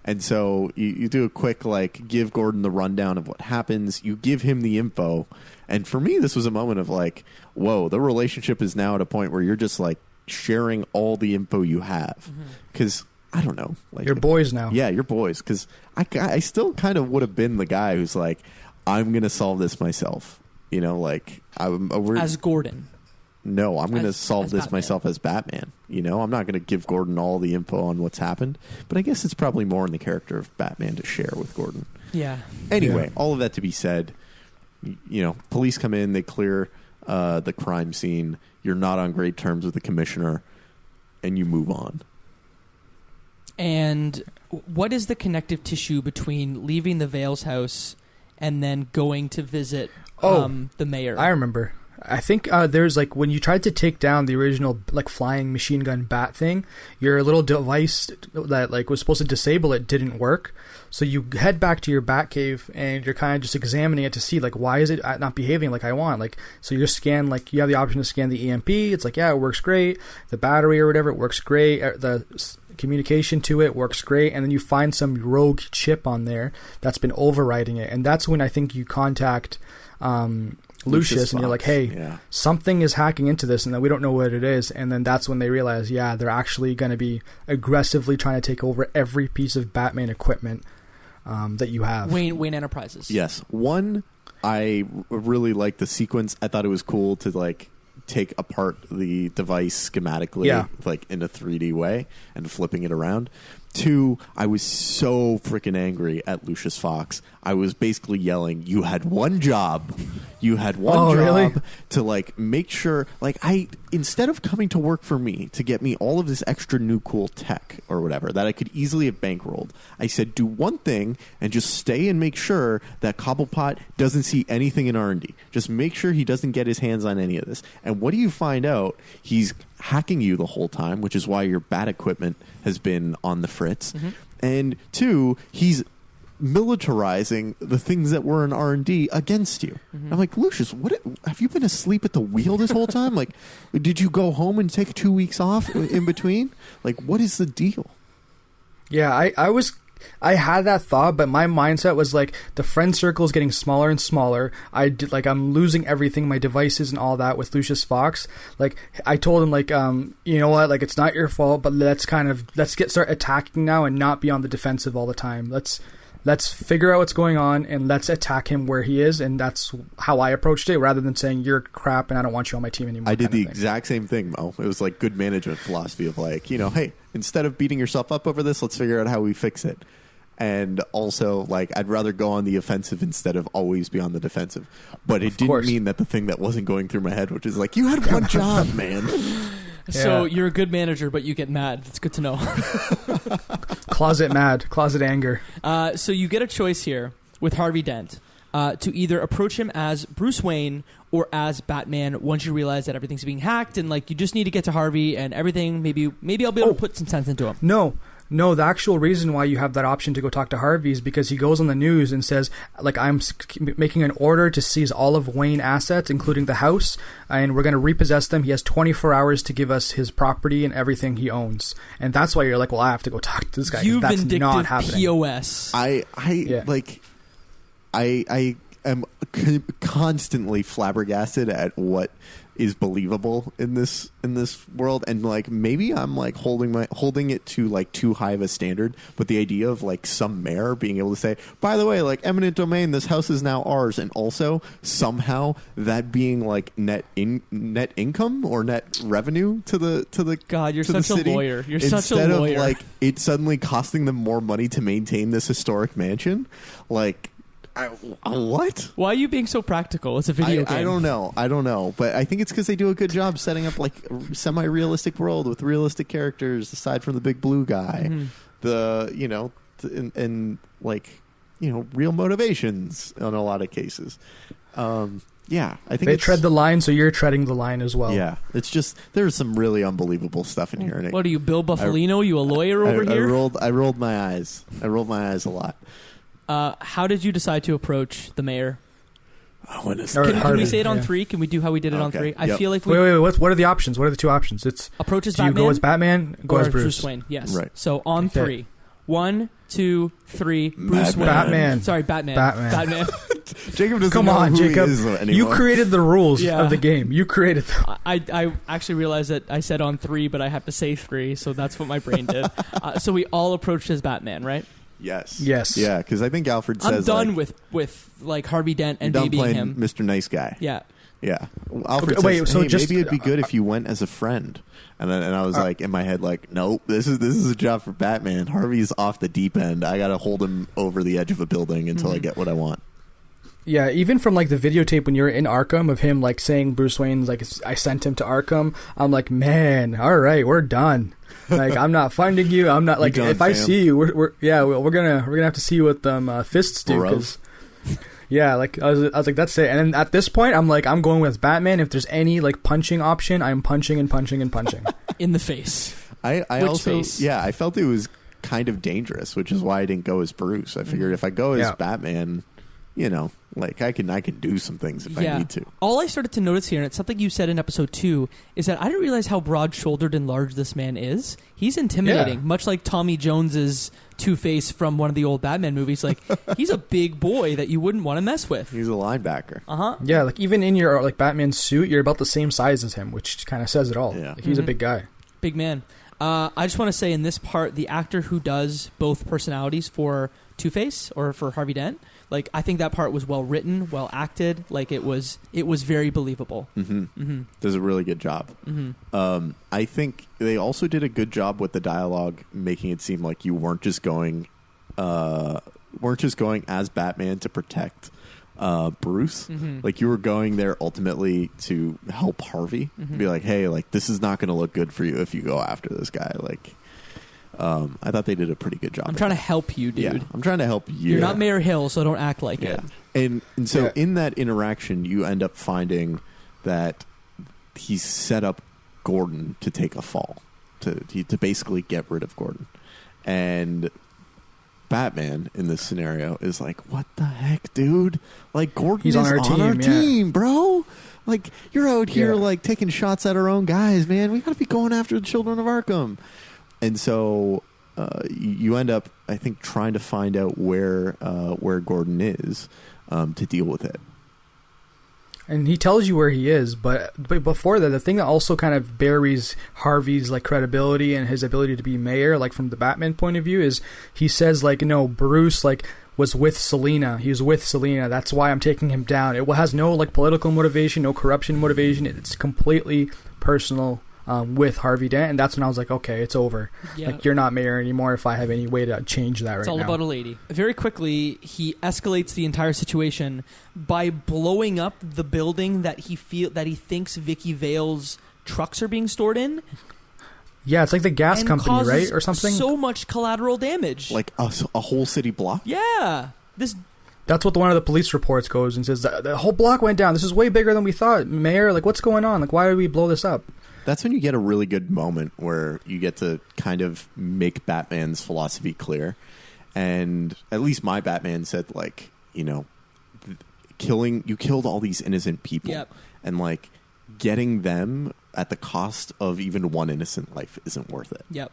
And so you do a quick, like, give Gordon the rundown of what happens. You give him the info. And for me, this was a moment of, like, whoa, the relationship is now at a point where you're just, like, sharing all the info you have. Because, I don't know. Like, you're boys now. Yeah, you're boys. Because I still kind of would have been the guy who's like, I'm going to solve this myself. As Gordon. no, I'm going to solve this Batman. myself as Batman. You know, I'm not going to give Gordon all the info on what's happened, but I guess it's probably more in the character of Batman to share with Gordon. Yeah. Anyway, all of that to be said, you know, police come in, they clear the crime scene. You're not on great terms with the commissioner, and you move on. And what is the connective tissue between leaving the Vale's house and then going to visit the mayor? I remember. I think there's like when you tried to take down the original like flying machine gun bat thing, your little device that like was supposed to disable it didn't work. So you head back to your bat cave and you're kind of just examining it to see like why is it not behaving like I want. Like so you scan like you have the option to scan the EMP. It's like yeah it works great. The battery or whatever it works great. The communication to it works great, and then you find some rogue chip on there that's been overriding it, and that's when I think you contact Lucius and you're like, hey, something is hacking into this and then we don't know what it is, and then that's when they realize they're actually going to be aggressively trying to take over every piece of Batman equipment that you have. Wayne Enterprises. Yes. One, I really liked the sequence. I thought it was cool to like take apart the device schematically like in a 3D way and flipping it around. Two, I was so freaking angry at Lucius Fox. I was basically yelling, you had one job. You had one job really? to like make sure like instead of coming to work for me to get me all of this extra new cool tech or whatever that I could easily have bankrolled, I said do one thing and just stay and make sure that Cobblepot doesn't see anything in R&D. Just make sure he doesn't get his hands on any of this. And what do you find out? He's hacking you the whole time, which is why your bat equipment has been on the fritz. Mm-hmm. And two, he's militarizing the things that were in R&D against you. Mm-hmm. I'm like, Lucius, what have you been asleep at the wheel this whole time? Like, did you go home and take 2 weeks off in between? Like, what is the deal? Yeah, I had that thought, but my mindset was like the friend circle is getting smaller and smaller. I'm losing everything, my devices and all that with Lucius Fox. Like I told him like, you know what, like it's not your fault, but let's start attacking now and not be on the defensive all the time. Let's figure out what's going on and let's attack him where he is, and that's how I approached it, rather than saying you're crap and I don't want you on my team anymore. I did the exact same thing, Mo. It was like good management philosophy of like, you know, hey, instead of beating yourself up over this, let's figure out how we fix it. And also, like, I'd rather go on the offensive instead of always be on the defensive. But it didn't mean that the thing that wasn't going through my head, which is like, you had one job, man. So you're a good manager, but you get mad. That's good to know. Closet mad, closet anger. So you get a choice here with Harvey Dent to either approach him as Bruce Wayne or as Batman once you realize that everything's being hacked and like you just need to get to Harvey and everything. Maybe I'll be able to put some sense into him. No, the actual reason why you have that option to go talk to Harvey is because he goes on the news and says, like, I'm making an order to seize all of Wayne assets, including the house, and we're going to repossess them. He has 24 hours to give us his property and everything he owns. And that's why you're like, well, I have to go talk to this guy. You that's vindictive not happening. POS. I am constantly flabbergasted at what is believable in this world, and like maybe I'm like holding it to like too high of a standard, but the idea of like some mayor being able to say, by the way, like eminent domain, this house is now ours, and also somehow that being like net income or net revenue to the God, you're to such the a lawyer. You're instead such a lawyer. of like it suddenly costing them more money to maintain this historic mansion, like. What? Why are you being so practical? It's a video game. I don't know. But I think it's because they do a good job setting up like a semi-realistic world with realistic characters aside from the big blue guy. Mm-hmm. And like, you know, real motivations in a lot of cases. I think they tread the line, so you're treading the line as well. Yeah, it's just there's some really unbelievable stuff in here. And what are you, Bill Buffalino? You a lawyer over here? I rolled my eyes. I rolled my eyes a lot. How did you decide to approach the mayor? Can we say it on 3? Can we do how we did it on 3? I feel like wait. What are the options? What are the two options? It's approach as Batman. You go as Batman, go as Bruce Wayne. Yes. Right. So on 3. 1, 2, 3. Bruce Wayne. Batman. Sorry, Batman. Jacob doesn't Come know on, who Jacob. he is anymore. You created the rules of the game. You created them. I actually realized that I said on 3, but I have to say 3, so that's what my brain did. So we all approached as Batman, right? Yes. Yeah, because I think Alfred says I'm done with like Harvey Dent and you're done babying playing him. Mr. Nice Guy. Yeah. Yeah. Alfred Wait, says, so hey, just- maybe it'd be good if you went as a friend. And I was like, in my head, like, nope, this is a job for Batman. Harvey's off the deep end. I got to hold him over the edge of a building until I get what I want. Yeah, even from like the videotape when you're in Arkham of him like saying Bruce Wayne's like I sent him to Arkham, I'm like, man, all right, we're done. Like I'm not finding you. I'm not like done, if I fam. see you, we're gonna have to see what them fists do. Cause, yeah, like I was like that's it. And then at this point, I'm like I'm going with Batman. If there's any like punching option, I'm punching and punching and punching in the face. I Which also face? yeah, I felt it was kind of dangerous, which is why I didn't go as Bruce. I figured if I go as Batman, you know, like I can do some things if I need to. All I started to notice here, and it's something you said in episode 2, is that I didn't realize how broad-shouldered and large this man is. He's intimidating, much like Tommy Jones's Two-Face from one of the old Batman movies. Like he's a big boy that you wouldn't want to mess with. He's a linebacker. Yeah, like even in your like Batman suit, you're about the same size as him, which kind of says it all. Yeah. Like, he's a big guy. Big man. I just want to say in this part, the actor who does both personalities for Two-Face or for Harvey Dent, like I think that part was well written, well acted. Like it was very believable. Does a really good job. I think they also did a good job with the dialogue, making it seem like you weren't just going as Batman to protect Bruce. Like you were going there ultimately to help Harvey. Be like, hey, like this is not going to look good for you if you go after this guy. Like. I thought they did a pretty good job. I'm trying to help you, dude. Yeah, I'm trying to help you. You're not Mayor Hill, so don't act like it. And so in that interaction, you end up finding that he set up Gordon to take a fall, to basically get rid of Gordon. And Batman in this scenario is like, what the heck, dude? Like, Gordon He's is on our team, bro. Like, you're out here, like, taking shots at our own guys, man. We got to be going after the children of Arkham. And so you end up, I think, trying to find out where Gordon is to deal with it. And he tells you where he is, but before that, the thing that also kind of buries Harvey's like credibility and his ability to be mayor, like from the Batman point of view, is he says like, no, Bruce like was with Selina. He was with Selina. That's why I'm taking him down. It has no like political motivation, no corruption motivation. It's completely personal. With Harvey Dent, and that's when I was like, okay, it's over. Yeah. Like, you're not mayor anymore if I have any way to change that it's all about a lady. Very quickly, he escalates the entire situation by blowing up the building that he thinks Vicky Vale's trucks are being stored in. Yeah, it's like the gas company, right? Or something. So much collateral damage. Like a whole city block? Yeah. That's what one of the police reports goes and says, the whole block went down. This is way bigger than we thought. Mayor, like, what's going on? Like, why did we blow this up? That's when you get a really good moment where you get to kind of make Batman's philosophy clear. And at least my Batman said, like, you know, you killed all these innocent people. Yep. And, like, getting them at the cost of even one innocent life isn't worth it. Yep.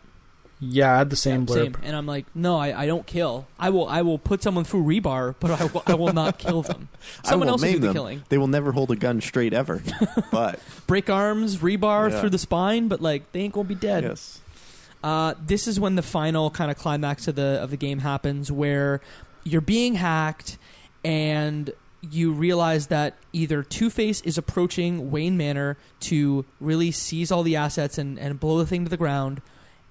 Yeah, I had the same blurb. Same. And I'm like, no, I don't kill. I will put someone through rebar, but I will not kill them. Someone else will do the killing. They will never hold a gun straight ever. But break arms, rebar through the spine, but like they ain't gonna be dead. Yes. This is when the final kind of climax of the game happens, where you're being hacked, and you realize that either Two-Face is approaching Wayne Manor to really seize all the assets and blow the thing to the ground.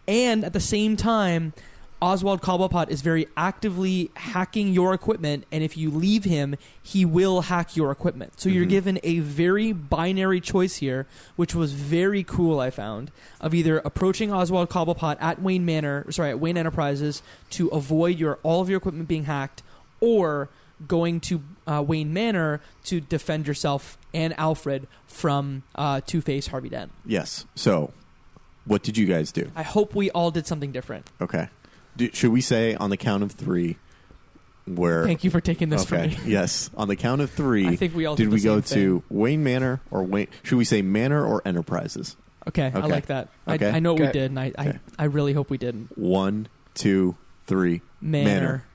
And at the same time, Oswald Cobblepot is very actively hacking your equipment, and if you leave him, he will hack your equipment. So you're given a very binary choice here, which was very cool, I found, of either approaching Oswald Cobblepot at Wayne Enterprises to avoid all of your equipment being hacked, or going to Wayne Manor to defend yourself and Alfred from Two-Face Harvey Dent. Yes. So what did you guys do? I hope we all did something different. Okay. Should we say on the count of 3 where... Thank you for taking this for me. Yes. On the count of 3, I think we all did we go to thing. Wayne Manor or Wayne... Should we say Manor or Enterprises? Okay. I like that. Okay. I know we did, and I really hope we didn't. 1, 2, 3. Manor.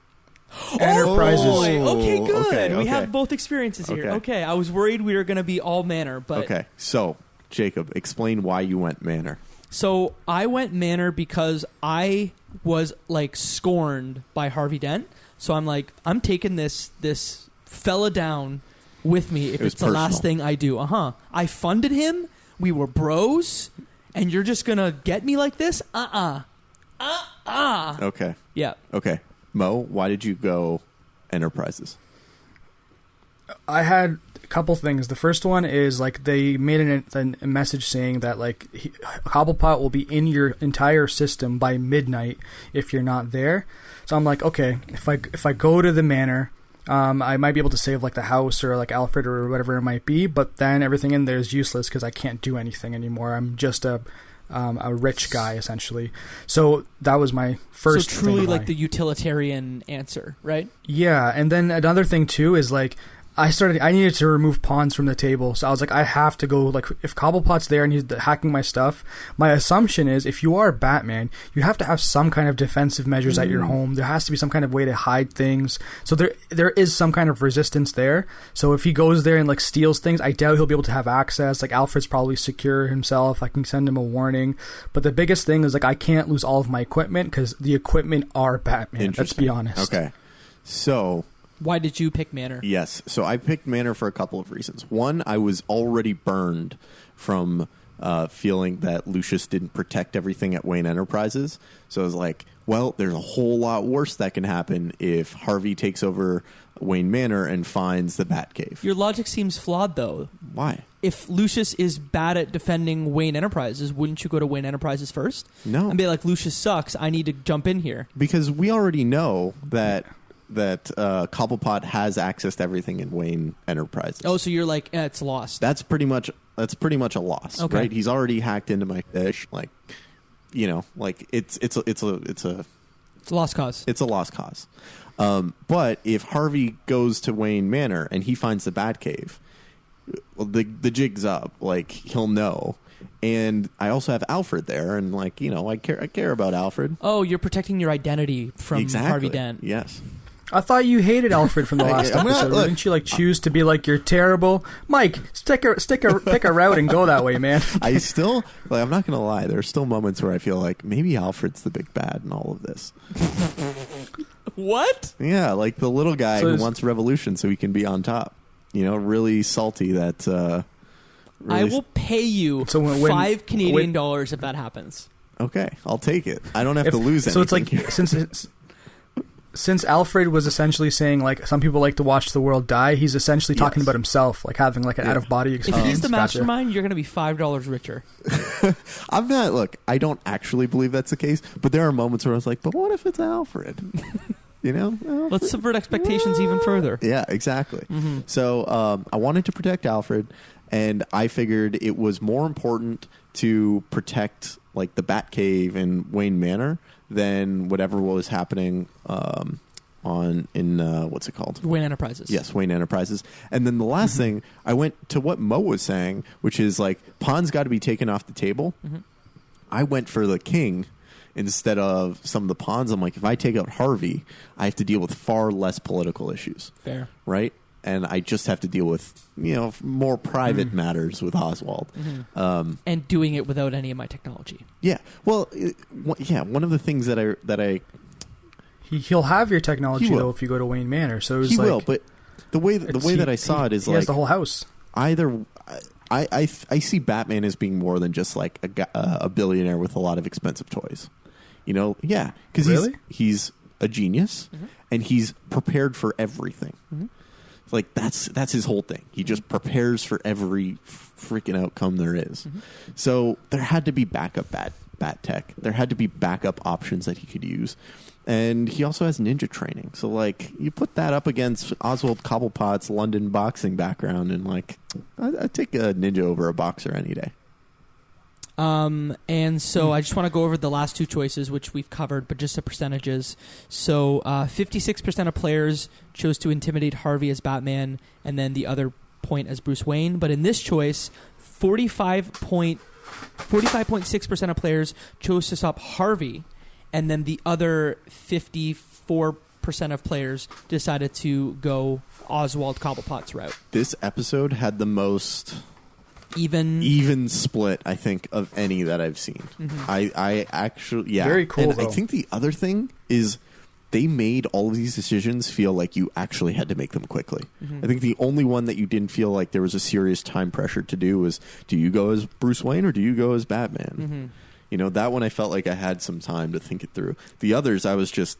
Enterprises. Oh, okay, good. Okay. We have both experiences here. Okay. I was worried we were going to be all Manor, but... Okay. So, Jacob, explain why you went Manor. So I went Manor because I was like scorned by Harvey Dent. So I'm like, I'm taking this fella down with me if it's the last thing I do. I funded him. We were bros, and you're just gonna get me like this? Okay. Yeah. Okay. Mo, why did you go Enterprises? I had a couple things. The first one is like they made a message saying that like Cobblepot will be in your entire system by midnight if you're not there. So I'm like, okay, if I go to the manor, I might be able to save like the house or like Alfred or whatever it might be, but then everything in there is useless because I can't do anything anymore. I'm just a rich guy essentially. So that was my first. So truly thing like the utilitarian answer, right? Yeah, and then another thing too is like I needed to remove pawns from the table. So I was like, I have to go, like, if Cobblepot's there and he's hacking my stuff, my assumption is if you are Batman, you have to have some kind of defensive measures at your home. There has to be some kind of way to hide things. So there is some kind of resistance there. So if he goes there and, like, steals things, I doubt he'll be able to have access. Like, Alfred's probably secure himself. I can send him a warning. But the biggest thing is, like, I can't lose all of my equipment because the equipment are Batman. Let's be honest. Okay. So... Why did you pick Manor? Yes. So I picked Manor for a couple of reasons. One, I was already burned from feeling that Lucius didn't protect everything at Wayne Enterprises. So I was like, well, there's a whole lot worse that can happen if Harvey takes over Wayne Manor and finds the Batcave. Your logic seems flawed, though. Why? If Lucius is bad at defending Wayne Enterprises, wouldn't you go to Wayne Enterprises first? No. And be like, Lucius sucks. I need to jump in here. Because we already know that Cobblepot has access to everything in Wayne Enterprises. Oh, so you're like, it's lost. That's pretty much a loss, okay. Right? He's already hacked into my fish. Like, you know, like it's a lost cause. It's a lost cause. But if Harvey goes to Wayne Manor and he finds the Batcave, well, the jig's up. Like, he'll know. And I also have Alfred there, and like, you know, I care about Alfred. Oh, you're protecting your identity from Harvey Dent. Yes. I thought you hated Alfred from the last episode. Didn't you like choose to be like you're terrible? Mike, pick a route and go that way, man. I still like. I'm not gonna lie. There are still moments where I feel like maybe Alfred's the big bad in all of this. What? Yeah, like the little guy who wants revolution so he can be on top. You know, really salty. That really I will pay you $5 Canadian dollars if that happens. Okay, I'll take it. I don't have to lose anything. So it's like since Alfred was essentially saying like some people like to watch the world die, he's essentially talking about himself, like having like an out of body experience. If he's the mastermind, you're going to be $5 richer. I'm not. Look, I don't actually believe that's the case, but there are moments where I was like, but what if it's Alfred? You know, let's subvert expectations even further. Yeah, exactly. Mm-hmm. So I wanted to protect Alfred, and I figured it was more important to protect like the Batcave and Wayne Manor than whatever was happening in what's it called? Wayne Enterprises. Yes, Wayne Enterprises. And then the last thing, I went to what Mo was saying, which is like pawns got to be taken off the table. Mm-hmm. I went for the king instead of some of the pawns. I'm like, if I take out Harvey, I have to deal with far less political issues. Fair. Right? And I just have to deal with, you know, more private matters with Oswald. Mm-hmm. And doing it without any of my technology. Yeah. Well, one of the things that I he'll have your technology though if you go to Wayne Manor. So he will, but the way that I saw it is he has the whole house. Either I see Batman as being more than just like a billionaire with a lot of expensive toys. You know, yeah, because he's a genius and he's prepared for everything. Mm-hmm. Like that's his whole thing. He just prepares for every freaking outcome there is. Mm-hmm. So there had to be backup bat tech. There had to be backup options that he could use. And he also has ninja training. So like you put that up against Oswald Cobblepot's London boxing background, and like I'd take a ninja over a boxer any day. And so I just want to go over the last two choices, which we've covered, but just the percentages. So 56% of players chose to intimidate Harvey as Batman, and then the other point as Bruce Wayne. But in this choice, 45.6% of players chose to stop Harvey, and then the other 54% of players decided to go Oswald Cobblepot's route. This episode had the most even split, I think, of any that I've seen. Mm-hmm. I actually, yeah. Very cool, and I think the other thing is they made all of these decisions feel like you actually had to make them quickly. I think the only one that you didn't feel like there was a serious time pressure to do was, do you go as Bruce Wayne or do you go as Batman? You know, that one I felt like I had some time to think it through. The others, I was just,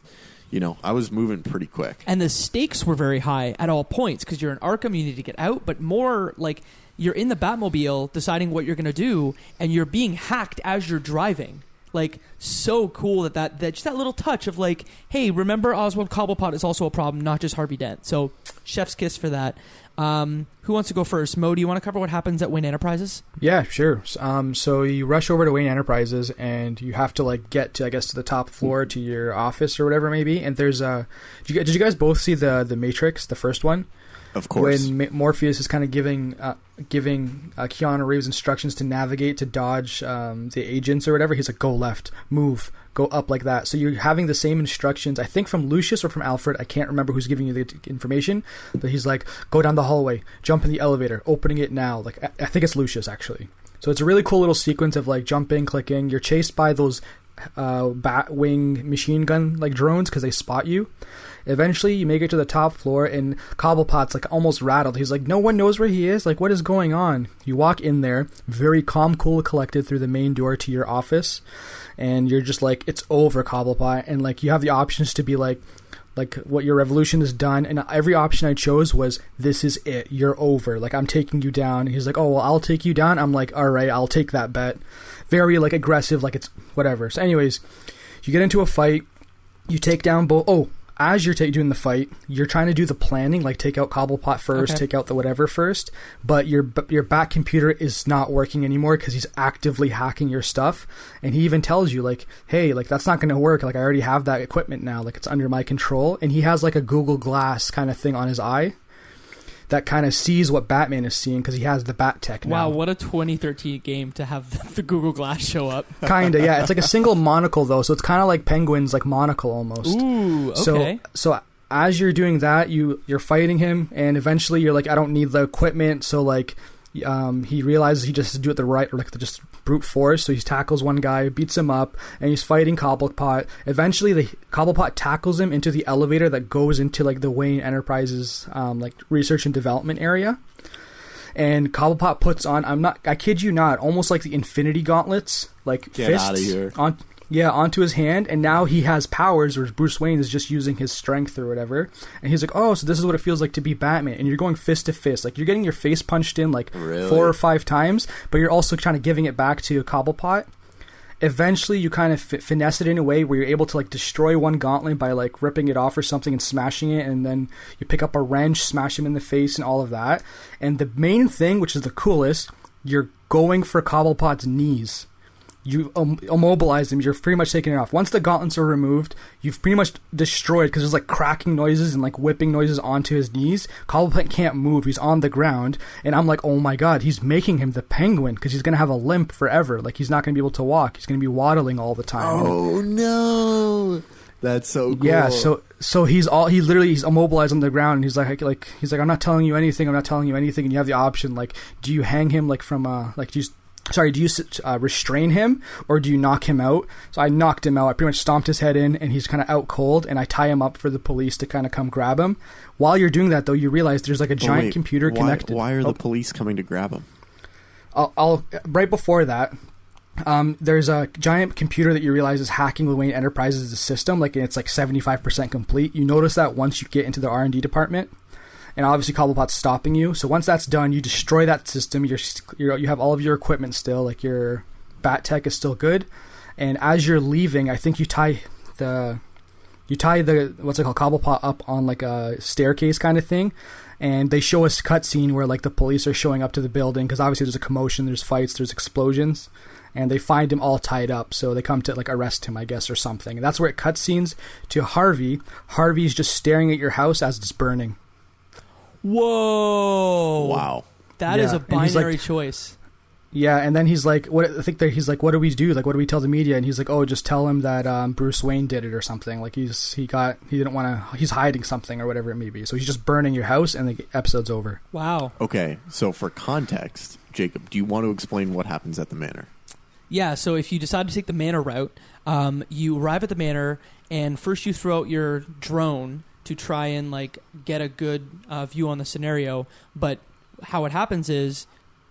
you know, I was moving pretty quick. And the stakes were very high at all points because you're in Arkham, you need to get out, but more like you're in the Batmobile deciding what you're going to do, and you're being hacked as you're driving. Like, so cool that just that little touch of like, hey, remember Oswald Cobblepot is also a problem, not just Harvey Dent. So, chef's kiss for that. Who wants to go first? Mo, do you want to cover what happens at Wayne Enterprises? Yeah, sure. So you rush over to Wayne Enterprises, and you have to like get to, I guess, to the top floor to your office or whatever maybe. And there's did you guys both see the Matrix, the first one? Of course. When Morpheus is kind of giving Keanu Reeves instructions to navigate, to dodge the agents or whatever, he's like, go left, move, go up, like that. So you're having the same instructions, I think from Lucius or from Alfred, I can't remember who's giving you the information, but he's like, go down the hallway, jump in the elevator, opening it now. Like, I think it's Lucius, actually. So it's a really cool little sequence of like jumping, clicking. You're chased by those Batwing machine gun like drones because they spot you. Eventually you make it to the top floor, and Cobblepot's like almost rattled. He's like, no one knows where he is, like what is going on? You walk in there, very calm, cool, collected, through the main door to your office, and you're just like, it's over, Cobblepot. And like you have the options to be like what, your revolution is done, and every option I chose was, this is it, you're over, like I'm taking you down. And he's like, oh well, I'll take you down. I'm like, all right, I'll take that bet. Very like aggressive, like it's whatever. So anyways, you get into a fight, you take down both. As you're doing the fight, you're trying to do the planning, like take out Cobblepot first, take out the whatever first, but your Bat computer is not working anymore because he's actively hacking your stuff. And he even tells you like, hey, like that's not going to work, like I already have that equipment now, like it's under my control. And he has like a Google Glass kind of thing on his eye that kind of sees what Batman is seeing because he has the Bat tech now. Wow, what a 2013 game to have the Google Glass show up. Kinda, yeah. It's like a single monocle though, so it's kind of like Penguin's like monocle almost. Ooh, okay. So as you're doing that, you're fighting him, and eventually you're like, I don't need the equipment, so like he realizes he just has to do it the right, or like just brute force, so he tackles one guy, beats him up, and he's fighting Cobblepot. Eventually the Cobblepot tackles him into the elevator that goes into like the Wayne Enterprises like research and development area, and Cobblepot puts on, I kid you not, almost like the Infinity Gauntlets, like Get fists out of here. onto his hand, and now he has powers where Bruce Wayne is just using his strength or whatever. And he's like, oh, so this is what it feels like to be Batman. And you're going fist to fist, like you're getting your face punched in like 4 or 5 times, but you're also kind of giving it back to Cobblepot. Eventually you kind of finesse it in a way where you're able to like destroy one gauntlet by like ripping it off or something and smashing it, and then you pick up a wrench, smash him in the face and all of that. And the main thing, which is the coolest, you're going for Cobblepot's knees. You immobilize him, you're pretty much taking it off. Once the gauntlets are removed, you've pretty much destroyed, because there's like cracking noises and like whipping noises onto his knees. Cobblepot can't move, he's on the ground, and I'm like, oh my god, he's making him the Penguin, because he's going to have a limp forever. Like he's not going to be able to walk, he's going to be waddling all the time. Oh no! That's so cool. Yeah, so he's immobilized on the ground, and he's like I'm not telling you anything, and you have the option, like, do you hang him like from do you restrain him, or do you knock him out? So I knocked him out. I pretty much stomped his head in, and he's kind of out cold, and I tie him up for the police to kind of come grab him. While you're doing that, though, you realize there's like a giant computer connected. Why are the police coming to grab him? I'll right before that, there's a giant computer that you realize is hacking the Wayne Enterprises' system, like, and it's like 75% complete. You notice that once you get into the R&D department. And obviously Cobblepot's stopping you. So once that's done, you destroy that system. You have all of your equipment still, like your Bat Tech is still good. And as you're leaving, I think you tie the what's it called, Cobblepot up on like a staircase kind of thing. And they show us cutscene where like the police are showing up to the building, because obviously there's a commotion, there's fights, there's explosions, and they find him all tied up. So they come to like arrest him, I guess, or something. And that's where it cutscenes to Harvey. Harvey's just staring at your house as it's burning. Whoa! Wow, that is a binary choice. Yeah, and then he's like, "What?" I think he's like, "What do we do? Like, what do we tell the media?" And he's like, "Oh, just tell him that Bruce Wayne did it or something. Like he's hiding something or whatever it may be. So he's just burning your house, and the episode's over." Wow. Okay, so for context, Jacob, do you want to explain what happens at the Manor? Yeah, so if you decide to take the Manor route, you arrive at the Manor, and first you throw out your drone to try and like get a good view on the scenario. But how it happens is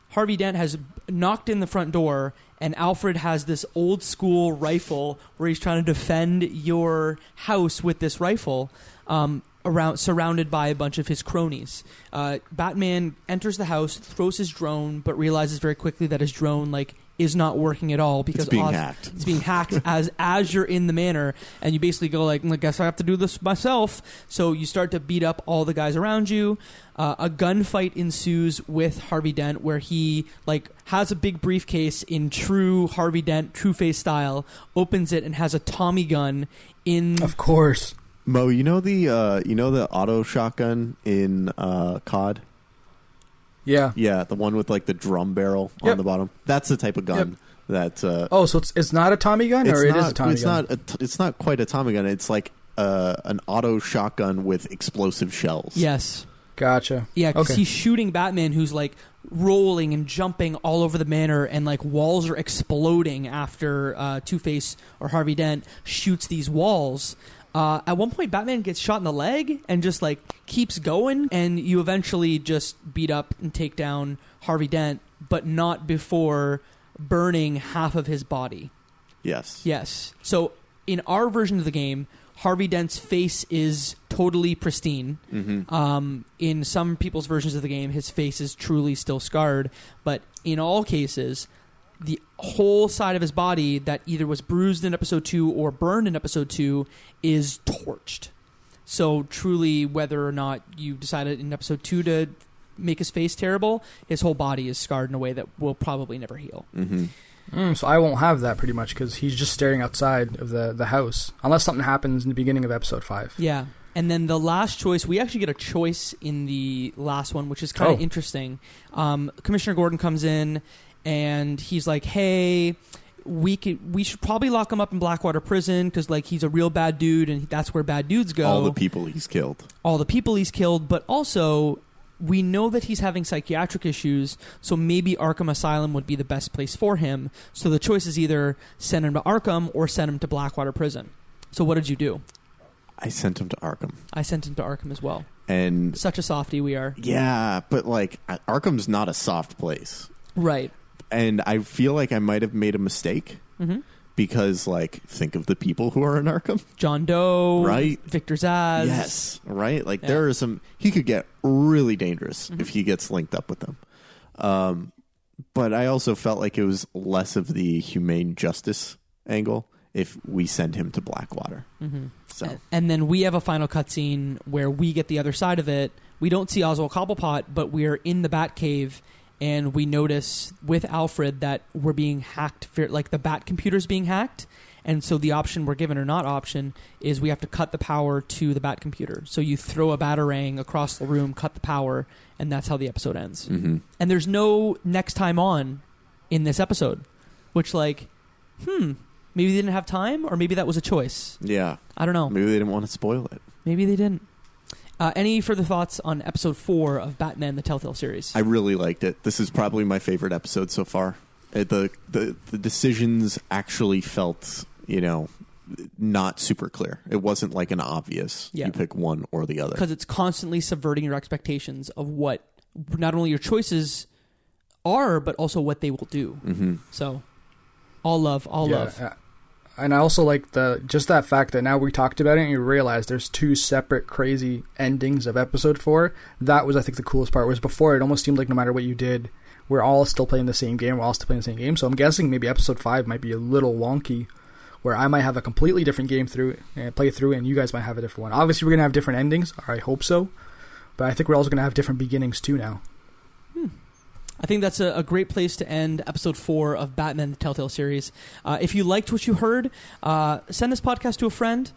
Harvey Dent has knocked in the front door, and Alfred has this old school rifle where he's trying to defend your house with this rifle, surrounded by a bunch of his cronies. Batman enters the house, throws his drone, but realizes very quickly that his drone is not working at all because it's being hacked. It's being hacked as you're in the Manor, and you basically go I guess I have to do this myself. So you start to beat up all the guys around you. A gunfight ensues with Harvey Dent, where he has a big briefcase in true Harvey Dent, Two-Face style, opens it and has a Tommy gun in. Of course, Mo, you know the auto shotgun in COD. Yeah, the one with the drum barrel on the bottom. That's the type of gun that. So it's not a Tommy gun, or it is a Tommy gun. It's not quite a Tommy gun. It's like an auto shotgun with explosive shells. Yes. Gotcha. Yeah, because he's shooting Batman, who's rolling and jumping all over the Manor, and walls are exploding after Two-Face or Harvey Dent shoots these walls. At one point, Batman gets shot in the leg and just keeps going, and you eventually just beat up and take down Harvey Dent, but not before burning half of his body. Yes. So in our version of the game, Harvey Dent's face is totally pristine. Mm-hmm. In some people's versions of the game, his face is truly still scarred, but in all cases, the whole side of his body that either was bruised in episode 2 or burned in episode 2 is torched. So truly, whether or not you decided in episode 2 to make his face terrible, his whole body is scarred in a way that will probably never heal. Mm-hmm. So I won't have that pretty much, because he's just staring outside of the house, unless something happens in the beginning of episode 5. Yeah. And then the last choice, we actually get a choice in the last one, which is kind of interesting. Commissioner Gordon comes in, and he's like, hey, we should probably lock him up in Blackwater Prison because he's a real bad dude, and that's where bad dudes go. All the people he's killed. But also, we know that he's having psychiatric issues, so maybe Arkham Asylum would be the best place for him. So the choice is either send him to Arkham or send him to Blackwater Prison. So what did you do? I sent him to Arkham. I sent him to Arkham as well. And such a softie we are. Yeah, but Arkham's not a soft place. Right. And I feel like I might have made a mistake because, think of the people who are in Arkham. John Doe. Right. Victor Zsasz. Yes. Right? There are some... He could get really dangerous if he gets linked up with them. But I also felt like it was less of the humane justice angle if we send him to Blackwater. Mm-hmm. So. And then we have a final cutscene where we get the other side of it. We don't see Oswald Cobblepot, but we're in the Batcave, and we notice with Alfred that we're being hacked, the Bat computer's being hacked, and so the option we're given, or not option, is we have to cut the power to the Bat computer. So you throw a Batarang across the room, cut the power, and that's how the episode ends. Mm-hmm. And there's no next time on in this episode, which maybe they didn't have time, or maybe that was a choice. Yeah. I don't know. Maybe they didn't want to spoil it. Maybe they didn't. Any further thoughts on episode 4 of Batman the Telltale series? I really liked it. This is probably my favorite episode so far. The decisions actually felt, not super clear. It wasn't like an obvious, you pick one or the other. Because it's constantly subverting your expectations of what not only your choices are, but also what they will do. Mm-hmm. So, all love. And I also like just that fact that now we talked about it and you realize there's 2 separate crazy endings of episode 4. That was, I think, the coolest part. Whereas before, it almost seemed like no matter what you did, we're all still playing the same game. So I'm guessing maybe episode 5 might be a little wonky, where I might have a completely different game play through, and you guys might have a different one. Obviously, we're going to have different endings, or I hope so. But I think we're also going to have different beginnings too now. I think that's a great place to end episode 4 of Batman the Telltale series. If you liked what you heard, send this podcast to a friend.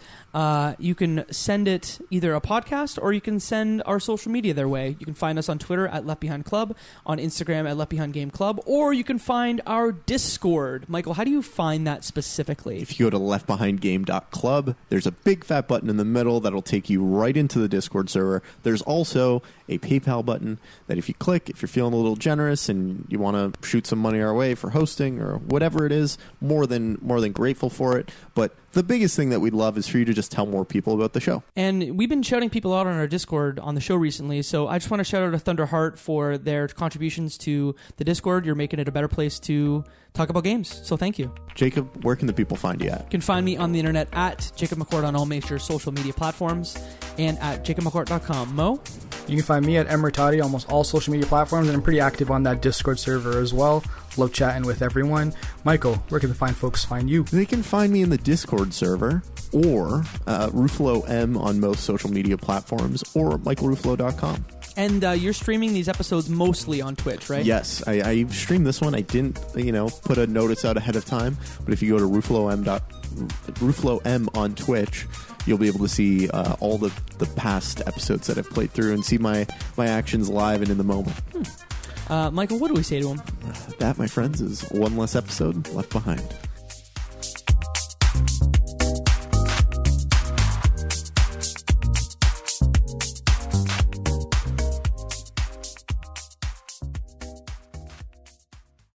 You can send it either a podcast, or you can send our social media their way. You can find us on Twitter at Left Behind Club, on Instagram at Left Behind Game Club, or you can find our Discord. Michael, how do you find that specifically? If you go to leftbehindgame.club, there's a big fat button in the middle that'll take you right into the Discord server. There's also a PayPal button that if you click, if you're feeling a little generous, generous and you want to shoot some money our way for hosting or whatever it is, more than grateful for it. But the biggest thing that we'd love is for you to just tell more people about the show. And we've been shouting people out on our Discord on the show recently, so I just want to shout out to Thunderheart for their contributions to the Discord. You're making it a better place to talk about games, so thank you. Jacob, where can the people find you at? You can find me on the internet at Jacob McCourt on all major social media platforms and at jacobmccourt.com. Mo? You can find me at Emertati on almost all social media platforms, and I'm pretty active on that Discord server as well. Love chatting with everyone. Michael, where can the fine folks find you? They can find me in the Discord server or Ruffalo M on most social media platforms or michaelruffalo.com. And you're streaming these episodes mostly on Twitch, right? Yes, I streamed this one. I didn't, put a notice out ahead of time, but if you go to Ruffalo M on Twitch, you'll be able to see all the past episodes that I've played through and see my actions live and in the moment. Michael, what do we say to him? That, my friends, is one less episode left behind.